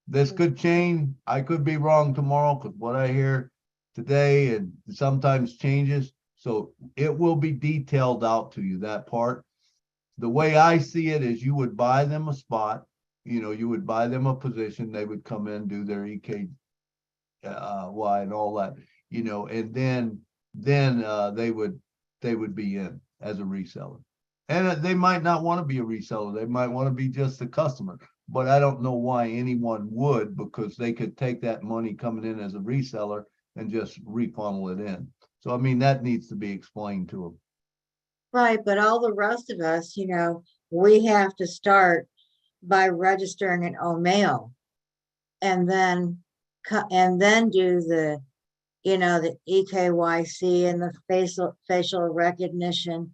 this could change. I could be wrong tomorrow because what I hear today and sometimes changes. So it will be detailed out to you, that part. The way I see it is you would buy them a spot, you would buy them a position, they would come in, do their EK Y and all that, and then they would be in as a reseller. And they might not want to be a reseller. They might want to be just a customer. But I don't know why anyone would, because they could take that money coming in as a reseller and just refunnel it in. So, I mean, that needs to be explained to them. Right, but all the rest of us, we have to start by registering an OMail and then do the, the EKYC and the facial recognition,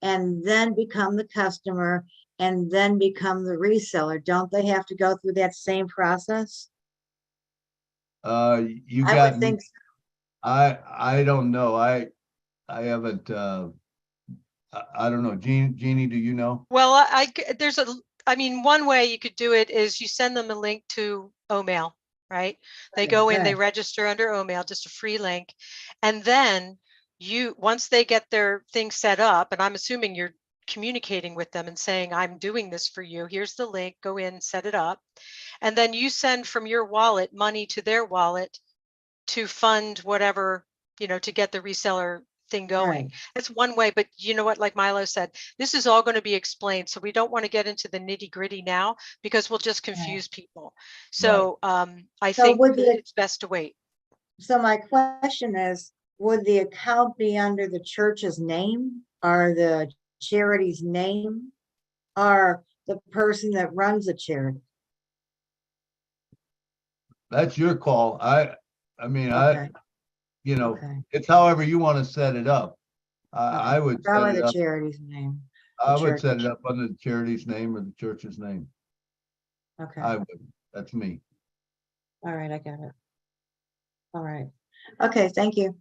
and then become the customer and then become the reseller. Don't they have to go through that same process? I would think so. I don't know. I haven't I don't know. Jeannie, do you know? Well, one way you could do it is you send them a link to OMail, right? They go in, they register under OMail, just a free link. And then once they get their thing set up, and I'm assuming you're communicating with them and saying, I'm doing this for you. Here's the link, go in, set it up. And then you send from your wallet money to their wallet to fund whatever, to get the reseller thing going. Right. That's one way, but you know what, like Milo said, this is all going to be explained. So we don't want to get into the nitty gritty now because we'll just confuse people. So I think it's best to wait. So my question is, would the account be under the church's name or the charity's name or the person that runs the charity? That's your call. I mean, okay. It's however you want to set it up. I would probably the charity's name. I would set it up under the charity's name or the church's name. Okay. I would. That's me. All right, I got it. All right. Okay, thank you.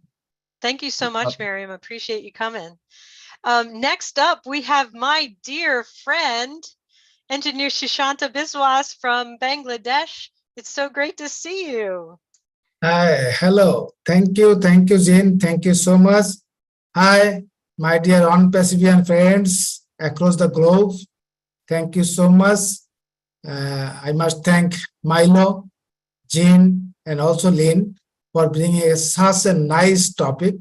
Thank you so much, Miriam. Appreciate you coming. Next up, we have my dear friend, Engineer Shishanta Biswas from Bangladesh. It's so great to see you. Hi, hello. Thank you, Jane. Thank you so much. Hi, my dear on-Pacifian friends across the globe. Thank you so much. I must thank Milo, Jane, and also Lynn for bringing such a nice topic.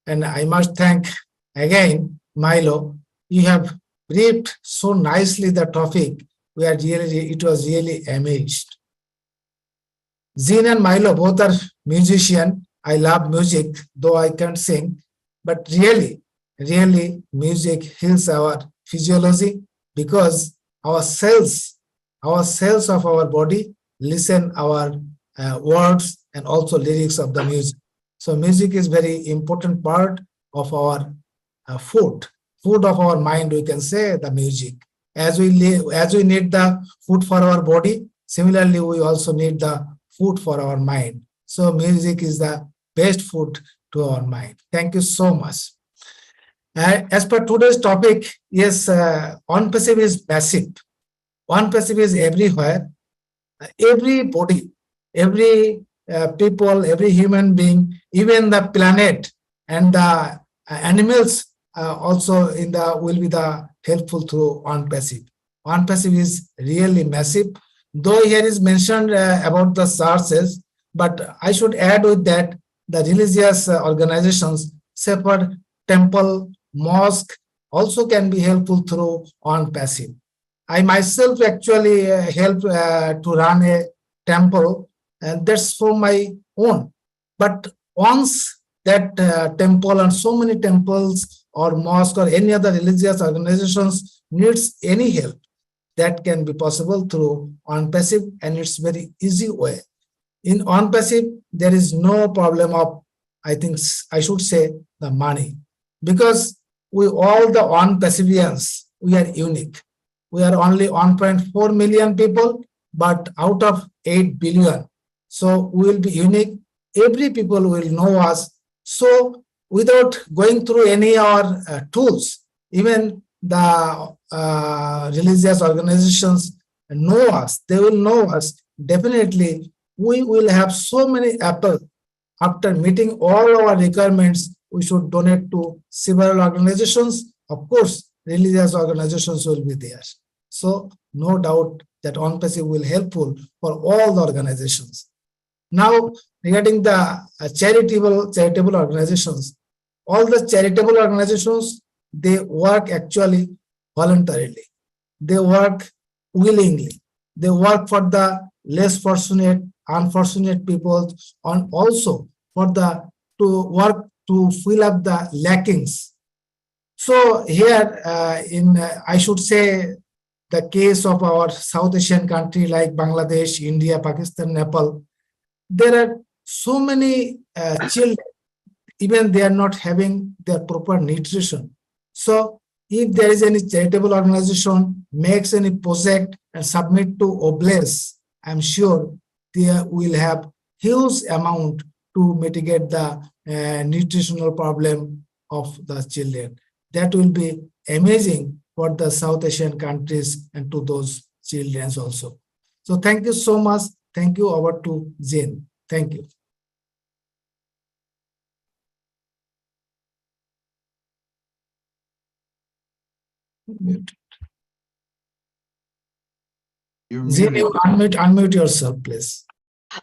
And I must thank again, Milo. You have briefed so nicely the topic. It was really amazed. Jean and Milo both are musicians. I love music, though I can't sing. But really, music heals our physiology because our cells of our body listen our words and also lyrics of the music. So music is very important part of our food of our mind. We can say the music. As we need the food for our body, similarly we also need the food for our mind. So music is the best food to our mind. Thank you so much. As per today's topic, yes, on-passive is massive. On-passive is everywhere. Everybody, every people, every human being, even the planet and the animals also will be the helpful through on-passive. On-passive is really massive. Though here is mentioned about the sources, But I should add with that the religious organizations, separate temple, mosque, also can be helpful through on passive. I myself actually help to run a temple, and that's for my own. But once that temple and so many temples or mosque or any other religious organizations needs any help, that can be possible through on passive, and it's very easy way. In on passive, there is no problem of, I think I should say, the money, because we all the on passivians, we are unique. We are only 1.4 million people, but out of 8 billion. So we will be unique. Every people will know us. So without going through any our tools, even the religious organizations know us, they will know us. Definitely, we will have so many apple. After meeting all our requirements, we should donate to several organizations. Of course, religious organizations will be there. So no doubt that on-passive will helpful for all the organizations. Now, regarding the charitable organizations, all the charitable organizations, they work actually voluntarily. They work willingly. They work for the less fortunate, unfortunate people, and also for the to work to fill up the lackings. So here, I should say, the case of our South Asian country like Bangladesh, India, Pakistan, Nepal, there are so many children, even they are not having their proper nutrition. So if there is any charitable organization makes any project and submit to Oblast, I'm sure they will have huge amount to mitigate the nutritional problem of the children. That will be amazing for the South Asian countries and to those children also. So thank you so much. Thank you. Over to Jane. Thank you. You're Jane, muted. you unmute yourself, please.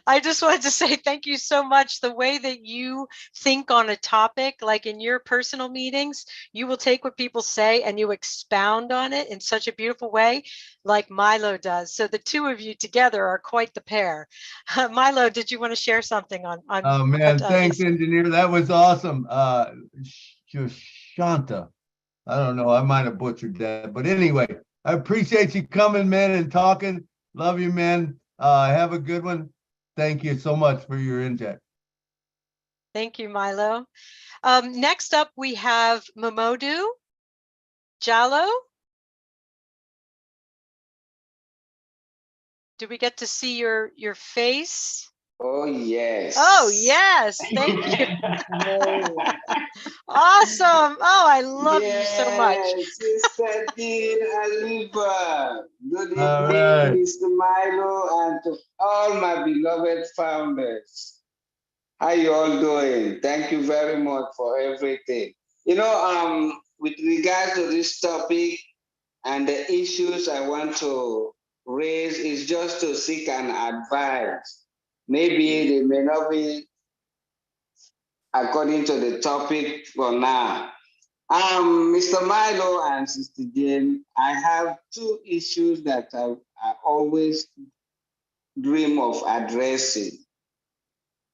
I just wanted to say thank you so much. The way that you think on a topic, like in your personal meetings, you will take what people say and you expound on it in such a beautiful way, like Milo does. So the two of you together are quite the pair. Milo, did you want to share something on? Oh man, thanks, engineer. That was awesome. Shanta. I don't know. I might have butchered that, but anyway, I appreciate you coming, man, and talking. Love you, man. Have a good one. Thank you so much for your inject. Thank you, Milo. Next up, we have Momodu Jallo. Do we get to see your face? Oh, yes. Oh, yes. Thank you. Awesome. Oh, I love you so much. Sister Dean Aliva. Good evening, All right. Mr. Milo, and to all my beloved founders. How you all doing? Thank you very much for everything. You know, with regards to this topic and the issues I want to raise is just to seek an advice. Maybe they may not be according to the topic for now. Mr. Milo and Sister Jane, I have two issues that I always dream of addressing.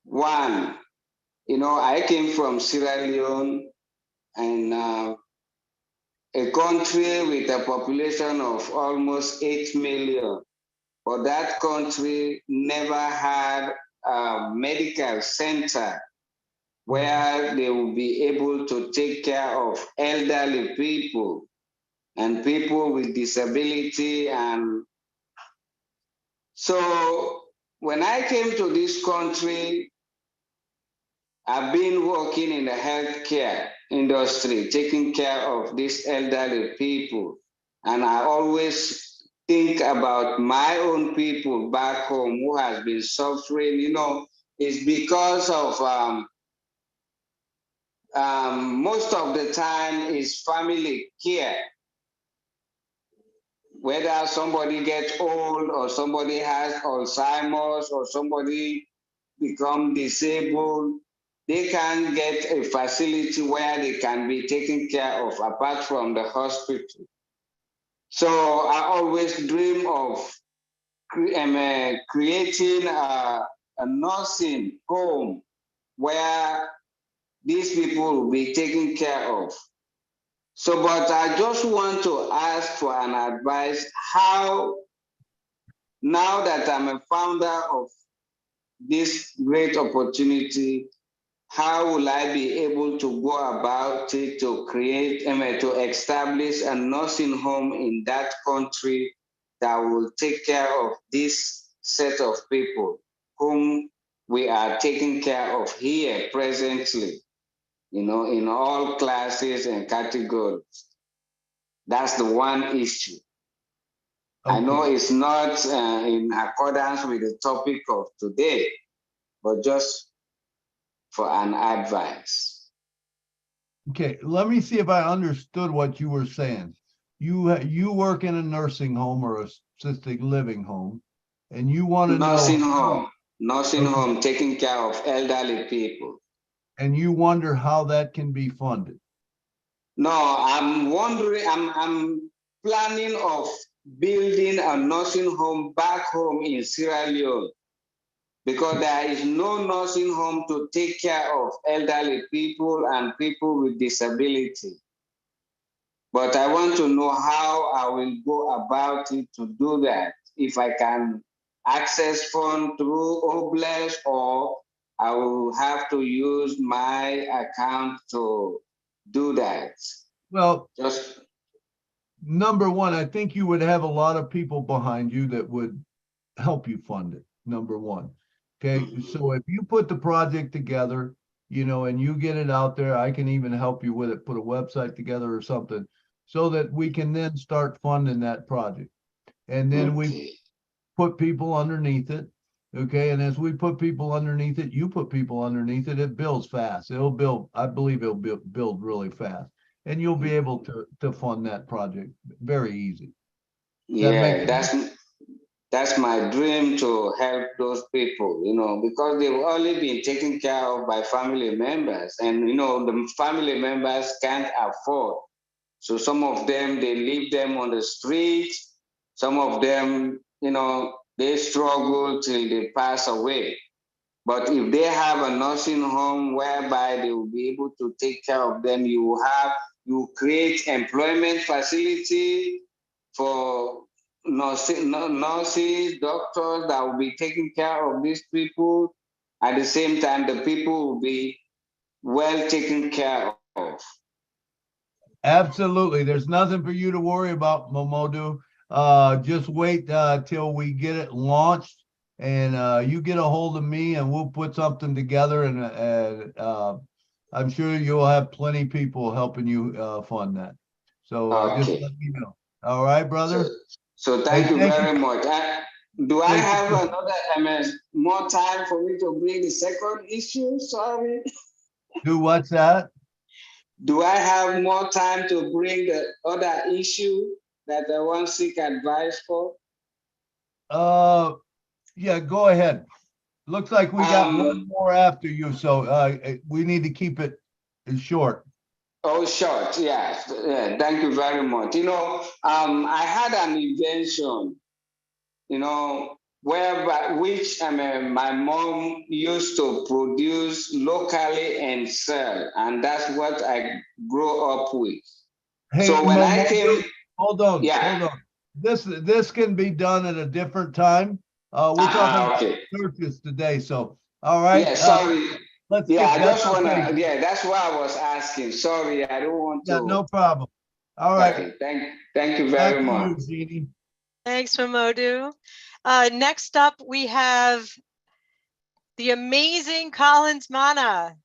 One, you know, I came from Sierra Leone, and a country with a population of almost 8 million. But that country never had a medical center where they will be able to take care of elderly people and people with disability. And so when I came to this country, I've been working in the healthcare industry, taking care of these elderly people. And I always think about my own people back home who has been suffering. You know, it's because of most of the time is family care. Whether somebody gets old or somebody has Alzheimer's or somebody become disabled, they can get a facility where they can be taken care of apart from the hospital. So I always dream of creating a nursing home where these people will be taken care of. So, but I just want to ask for an advice how, now that I'm a founder of this great opportunity, how will I be able to go about it to create, to establish a nursing home in that country that will take care of this set of people whom we are taking care of here presently, in all classes and categories. That's the one issue. I know it's not in accordance with the topic of today, but just for an advice. Okay, let me see if I understood what you were saying. You work in a nursing home or assisted living home, and you want to know nursing home, taking care of elderly people. And you wonder how that can be funded. No, I'm wondering, I'm planning of building a nursing home back home in Sierra Leone, because there is no nursing home to take care of elderly people and people with disability. But I want to know how I will go about it to do that. If I can access funds through Oblast, or I will have to use my account to do that. Well, just number one, I think you would have a lot of people behind you that would help you fund it. Number one. Okay. So if you put the project together, and you get it out there, I can even help you with it, put a website together or something, so that we can then start funding that project. And then we put people underneath it. Okay. And as we put people underneath it, you put people underneath it, it builds fast. It'll build, I believe it'll build really fast. And you'll be able to fund that project very easy. Yeah, that's my dream, to help those people, because they've only been taken care of by family members, and the family members can't afford. So some of them, they leave them on the street. Some of them, they struggle till they pass away. But if they have a nursing home whereby they will be able to take care of them, you create employment facility for nurses, doctors that will be taking care of these people. At the same time, the people will be well taken care of. Absolutely. There's nothing for you to worry about, Momodu. Just wait till we get it launched, and you get a hold of me, and we'll put something together, and I'm sure you'll have plenty of people helping you fund that. So just let me know. All right, brother? So thank you very much. Do I have another more time for me to bring the second issue? Sorry. Do what's that? Do I have more time to bring the other issue that I want to seek advice for? Yeah, go ahead. Looks like we got one more after you, so we need to keep it short. Oh, short, yeah. Thank you very much. I had an invention, which my mom used to produce locally and sell, and that's what I grew up with. Hey, so when I came, hold on. This can be done at a different time. We're talking about churches today, so all right. Yeah, sorry. Let's I just wanna. Yeah, that's why I was asking. Sorry, I don't want to. Yeah, no problem. All right. Okay, thank you very much. Back to you, Jeannie. Thanks, Momodu. Next up, we have the amazing Collins Mana.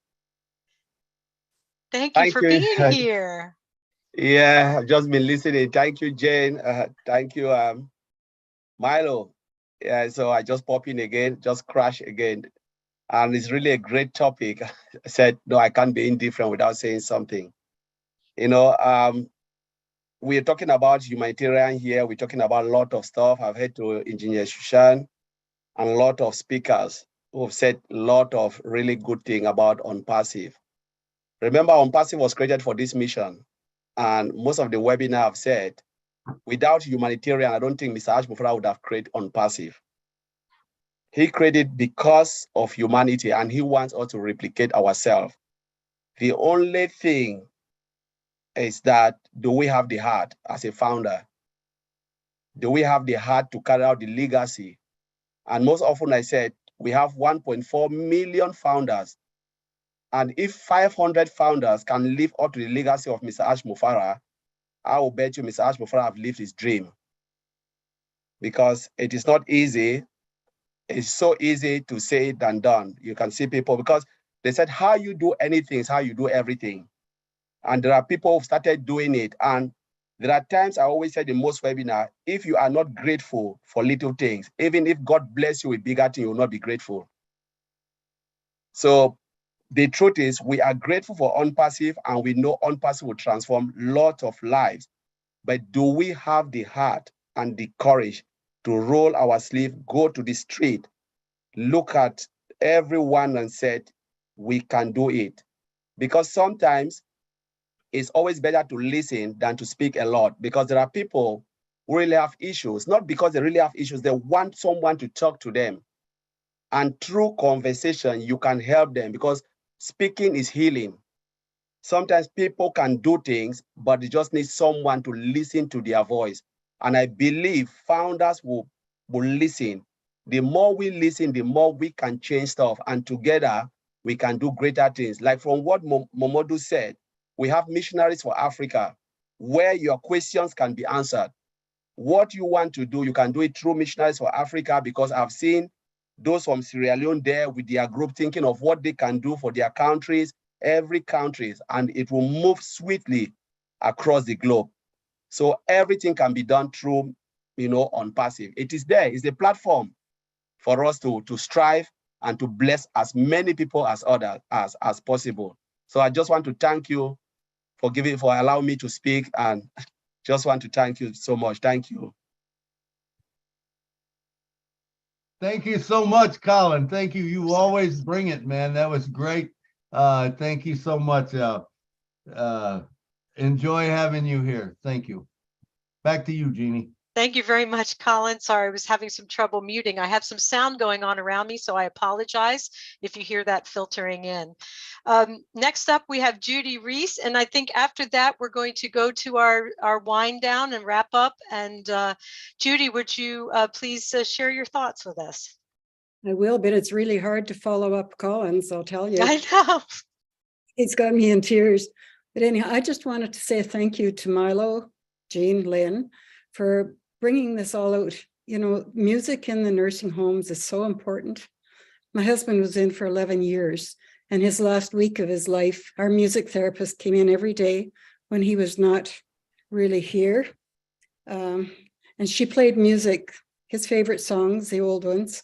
Thank you for being here. Yeah, I've just been listening. Thank you, Jane. Thank you, Milo. Yeah, so I just pop in again, just crash again. And it's really a great topic. I said, no, I can't be indifferent without saying something. We're talking about humanitarian here. We're talking about a lot of stuff. I've heard to Engineer Shushan and a lot of speakers. who've said a lot of really good thing about OnPassive. Remember, OnPassive was created for this mission. And most of the webinar I've said, without humanitarian, I don't think Mr. Ashmufra would have created OnPassive. He created because of humanity, and he wants us to replicate ourselves. The only thing is that, do we have the heart as a founder? Do we have the heart to carry out the legacy? And most often I said, we have 1.4 million founders. And if 500 founders can live up to the legacy of Mr. Ashmufara, I will bet you Mr. Ashmufara have lived his dream. Because it is not easy. It's so easy to say it than done. You can see people, because they said how you do anything is how you do everything. And there are people who started doing it. And there are times I always say in most webinar, if you are not grateful for little things, even if God bless you with bigger things, you will not be grateful. So the truth is, we are grateful for OnPassive, and we know OnPassive will transform lots of lives. But do we have the heart and the courage to roll our sleeve, go to the street, look at everyone and said, we can do it? Because sometimes it's always better to listen than to speak a lot, because there are people who really have issues, not because they really have issues, they want someone to talk to them. And through conversation, you can help them, because speaking is healing. Sometimes people can do things, but they just need someone to listen to their voice. And I believe founders will listen. The more we listen, the more we can change stuff. And together, we can do greater things. Like from what Momodu said, we have missionaries for Africa, where your questions can be answered. What you want to do, you can do it through missionaries for Africa, because I've seen those from Sierra Leone there with their group thinking of what they can do for their countries, every country, and it will move swiftly across the globe. So everything can be done through, OnPassive. It is there, it's a platform for us to strive and to bless as many people as possible. So I just want to thank you for allowing me to speak, and just want to thank you so much. Thank you. Thank you so much, Colin. Thank you. You always bring it, man. That was great. Thank you so much. Enjoy having you here. Thank you. Back to you, Jeannie. Thank you very much, Colin. Sorry, I was having some trouble muting. I have some sound going on around me, so I apologize if you hear that filtering in. Next up, we have Judy Reese, and I think after that, we're going to go to our wind down and wrap up. And Judy, would you please share your thoughts with us? I will, but it's really hard to follow up Collins, I'll tell you. I know. It's got me in tears. But anyhow, I just wanted to say thank you to Milo, Jean, Lynn, for bringing this all out. Music in the nursing homes is so important. My husband was in for 11 years, and his last week of his life, our music therapist came in every day when he was not really here. And she played music, his favorite songs, the old ones.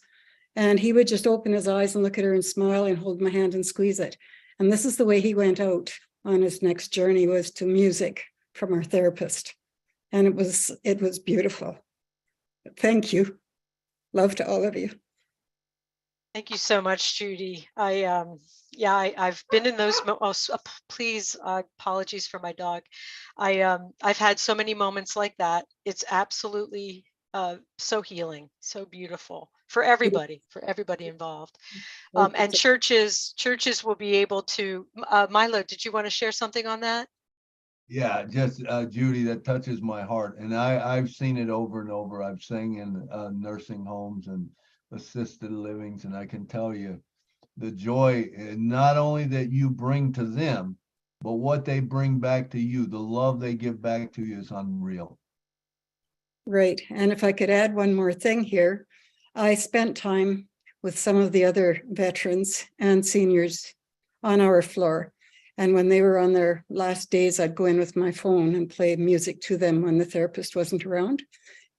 And he would just open his eyes and look at her and smile and hold my hand and squeeze it. And this is the way he went out on his next journey, was to music from our therapist. And it was beautiful. Thank you. Love to all of you. Thank you so much, Judy. I've been in those. Please, apologies for my dog. I've had so many moments like that. It's absolutely so healing, so beautiful for everybody involved. And churches will be able to. Milo, did you want to share something on that? Yeah, just Judy, that touches my heart, and I've seen it over and over. I've sang in nursing homes and assisted livings, and I can tell you the joy, not only that you bring to them, but what they bring back to you, the love they give back to you is unreal. Right. And if I could add one more thing here, I spent time with some of the other veterans and seniors on our floor. And when they were on their last days, I'd go in with my phone and play music to them when the therapist wasn't around.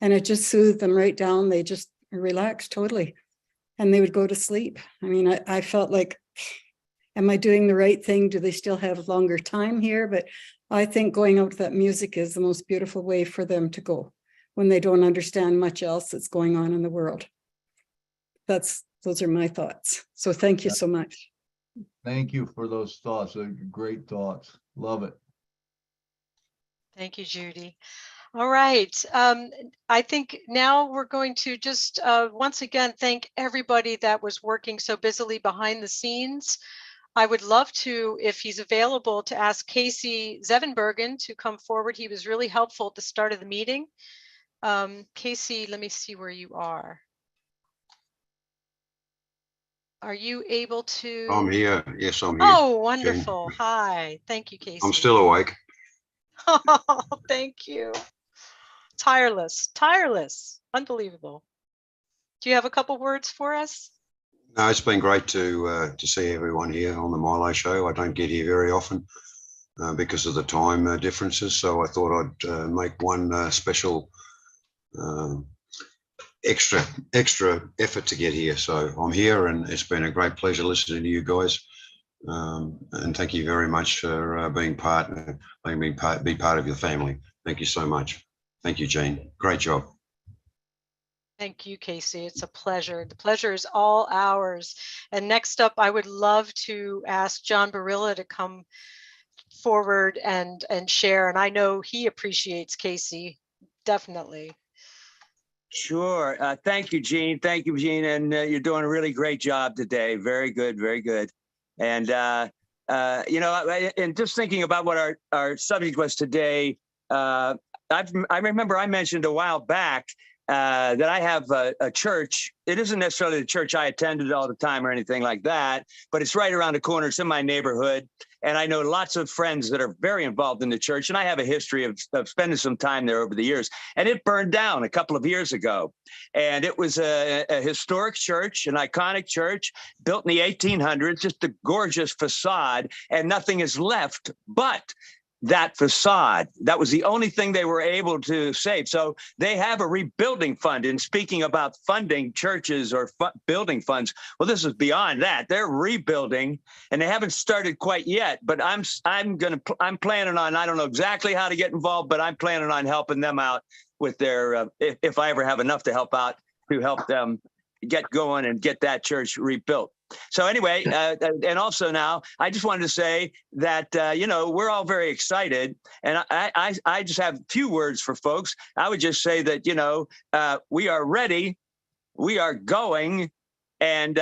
And it just soothed them right down. They just relaxed totally. And they would go to sleep. I mean, I felt like, am I doing the right thing? Do they still have longer time here? But I think going out with that music is the most beautiful way for them to go when they don't understand much else that's going on in the world. That's Those are my thoughts. So thank you so much. Thank you for those thoughts. They're great thoughts. Love it. Thank you, Judy. All right. I think now we're going to just once again thank everybody that was working so busily behind the scenes. I would love to, if he's available, to ask Casey Zevenbergen to come forward. He was really helpful at the start of the meeting. Casey, let me see where you are. Are you able to? I'm here. Yes, I'm here. Oh, wonderful. Jane. Hi. Thank you, Casey. I'm still awake. Oh, thank you. Tireless, unbelievable. Do you have a couple words for us? No, it's been great to see everyone here on the Milo show. I don't get here very often because of the time differences. So I thought I'd make one special extra effort to get here. So I'm here, and it's been a great pleasure listening to you guys. And thank you very much for being part of your family. Thank you so much. Thank you, Jean. Great job. Thank you, Casey. It's a pleasure. The pleasure is all ours. And next up, I would love to ask John Barilla to come forward and share. And I know he appreciates Casey, definitely. Sure. Thank you, Jean. Thank you, Jean. And you're doing a really great job today. Very good. Very good. And, you know, and just thinking about what our subject was today, I remember I mentioned a while back that I have a church. It isn't necessarily the church I attended all the time or anything like that, but it's right around the corner. It's in my neighborhood. And I know lots of friends that are very involved in the church. And I have a history of spending some time there over the years. And it burned down a couple of years ago. And it was a historic church, an iconic church built in the 1800s, just a gorgeous facade, and nothing is left but that facade. That was the only thing they were able to save. So they have a rebuilding fund. And speaking about funding churches or building funds, well, this is beyond that. They're rebuilding, and they haven't started quite yet. But I'm planning on. I don't know exactly how to get involved, but I'm planning on helping them out with their. If I ever have enough to help out, to help them get going and get that church rebuilt. So anyway, and also now, I just wanted to say that, you know, we're all very excited. And I just have a few words for folks. I would just say that, you know, we are ready, we are going, and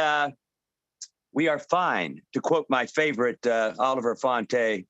we are fine, to quote my favorite Oliver Fonte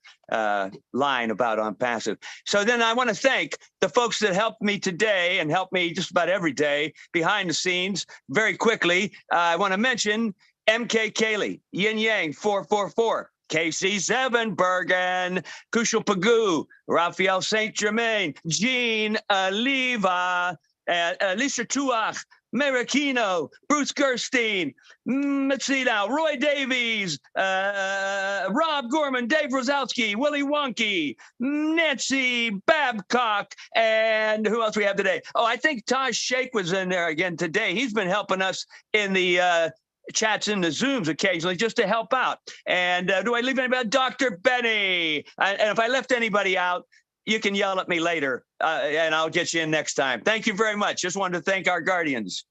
line about On Passive. So then I want to thank the folks that helped me today and help me just about every day behind the scenes. Very quickly, I want to mention MK Cayley, Yin Yang 444, Casey Zevenbergen, Kushal Pagoo, Raphael St. Germain, Jean Oliva, Lisa Tuach, Marikino, Bruce Gerstein, let's see now, Roy Davies, Rob Gorman, Dave Rosowski, Willie Wonky, Nancy Babcock, and who else we have today? Oh, I think Taj Sheikh was in there again today. He's been helping us in the chats in the Zooms occasionally just to help out. And do I leave anybody? Dr. Benny. And if I left anybody out, you can yell at me later and I'll get you in next time. Thank you very much. Just wanted to thank our guardians.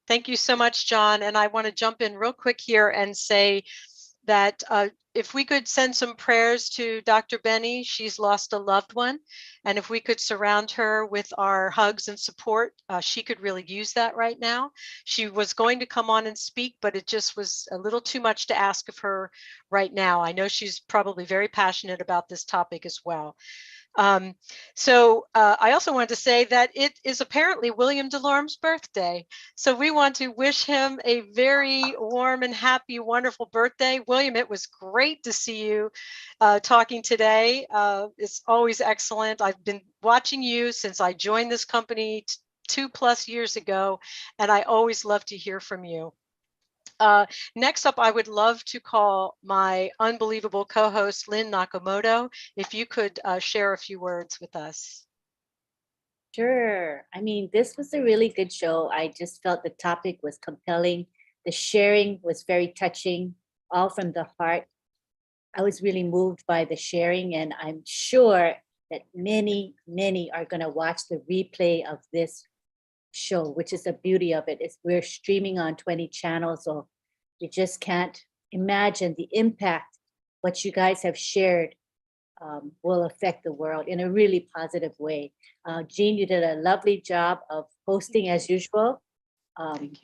Thank you so much, John. And I want to jump in real quick here and say that if we could send some prayers to Dr. Benny, she's lost a loved one. And if we could surround her with our hugs and support, she could really use that right now. She was going to come on and speak, but it just was a little too much to ask of her right now. I know she's probably very passionate about this topic as well. I also wanted to say that it is apparently William Delorme's birthday. So we want to wish him a very warm and happy, wonderful birthday. William, it was great to see you talking today. It's always excellent. I've been watching you since I joined this company 2+ years ago, and I always love to hear from you. Next up, I would love to call my unbelievable co-host, Lynn Nakamoto, if you could share a few words with us. Sure. I mean, this was a really good show. I just felt the topic was compelling. The sharing was very touching, all from the heart. I was really moved by the sharing, and I'm sure that many, many are going to watch the replay of this show, which is the beauty of it. Is we're streaming on 20 channels, so you just can't imagine the impact what you guys have shared will affect the world in a really positive way. Jean, you did a lovely job of hosting as usual.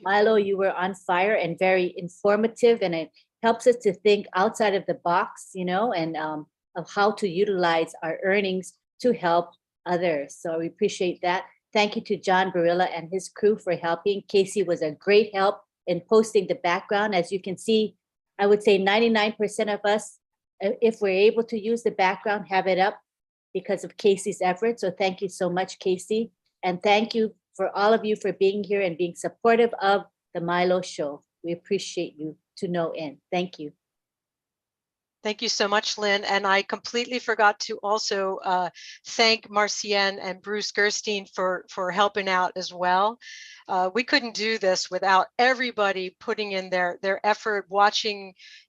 Milo, you were on fire and very informative, and it helps us to think outside of the box, you know, and of how to utilize our earnings to help others. So we appreciate that. Thank you to John Barilla and his crew for helping. Casey was a great help in posting the background. As you can see, I would say 99% of us, if we're able to use the background, have it up because of Casey's efforts. So thank you so much, Casey. And thank you for all of you for being here and being supportive of the Milo Show. We appreciate you to no end. Thank you. Thank you so much, Lynn. And I completely forgot to also thank Marcienne and Bruce Gerstein for helping out as well. We couldn't do this without everybody putting in their effort,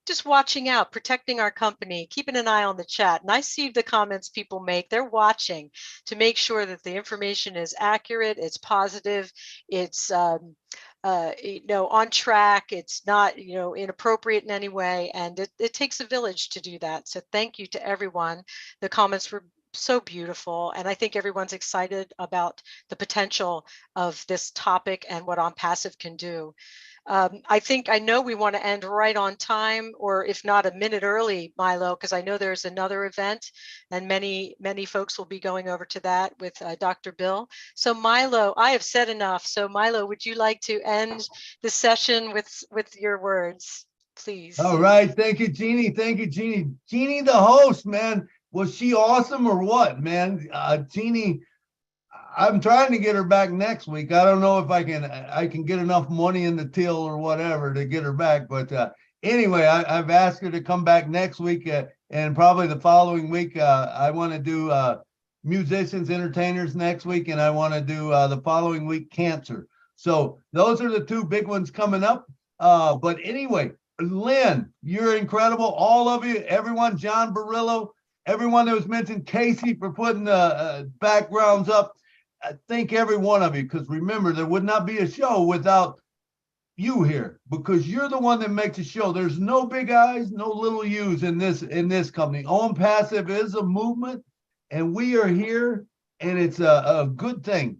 just watching out, protecting our company, keeping an eye on the chat. And I see the comments people make. They're watching to make sure that the information is accurate, it's positive, it's on track, it's not inappropriate in any way, and it takes a village to do that. So thank you to everyone. The comments were so beautiful, and I think everyone's excited about the potential of this topic and what On Passive can do. I know we want to end right on time, or if not a minute early, Milo, because I know there's another event and many folks will be going over to that with Dr. Bill. So Milo, I have said enough. So Milo, would you like to end the session with your words, please? All right. Thank you, Jeannie. Thank you, Jeannie. Jeannie, the host, man. Was she awesome or what, man? Jeannie, I'm trying to get her back next week. I don't know if I can get enough money in the till or whatever to get her back. But anyway, I've asked her to come back next week and probably the following week. I want to do musicians, entertainers next week, and I want to do the following week cancer. So those are the two big ones coming up. But anyway, Lynn, you're incredible. All of you, everyone, John Barillo, everyone that was mentioned, Casey for putting the backgrounds up. I thank every one of you, because remember, there would not be a show without you here, because you're the one that makes a show. There's no big I's, no little U's in this company. On Passive is a movement, and we are here, and it's a good thing.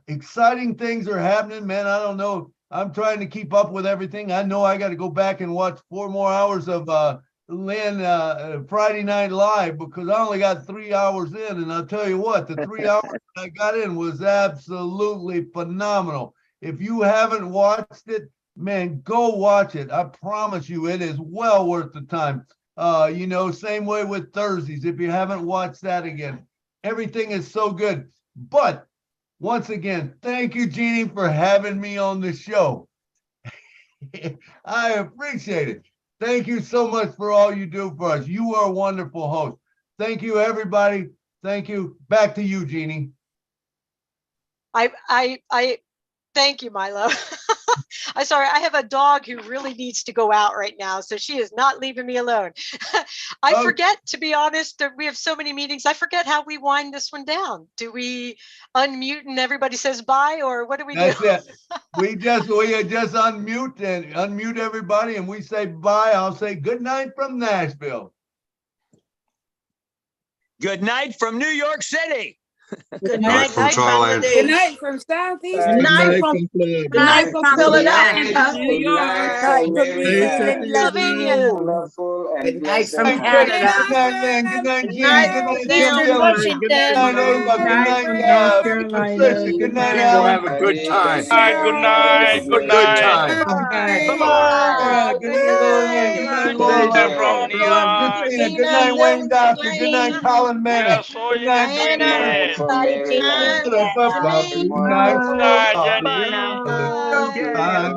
Exciting things are happening, man. I don't know. I'm trying to keep up with everything. I know I got to go back and watch 4 more hours of Lynn Friday Night Live, because I only got 3 hours in, and I'll tell you what, the 3 hours that I got in was absolutely phenomenal. If you haven't watched it, man, go watch it. I promise you, it is well worth the time. Same way with Thursdays. If you haven't watched that again, everything is so good. But once again, thank you, Jeannie, for having me on the show. I appreciate it. Thank you so much for all you do for us. You are a wonderful host. Thank you, everybody. Thank you. Back to you, Jeannie. I thank you, Milo. I'm sorry, I have a dog who really needs to go out right now, so she is not leaving me alone. I forget, to be honest, that we have so many meetings. I forget how we wind this one down. Do we unmute and everybody says bye, or what do we do? That's it. We just unmute everybody, and we say bye. I'll say good night from Nashville. Good night from New York City. Good night from Thailand. Good night from Southeast. Good night from Philadelphia. New York. Good night from New Zealand. Loving you. Good night from Canada. Canada. Good night, man. Good night, Good night Jeannie. from Good night, Eastern Jim. Washington. Good night, Ava. Good night, North Carolina. Patricia. Good night, Alan. Have a good time. Good night. Good Good night. time. Bye-bye. Good night, Lillian. Good night, Good Laura. night from New York. Good night, Wayne Doctor. Good night, Colin Manning. Yes, oh Good yeah, night, doing it. Good night, Good night, Bye. Jenny. Bye.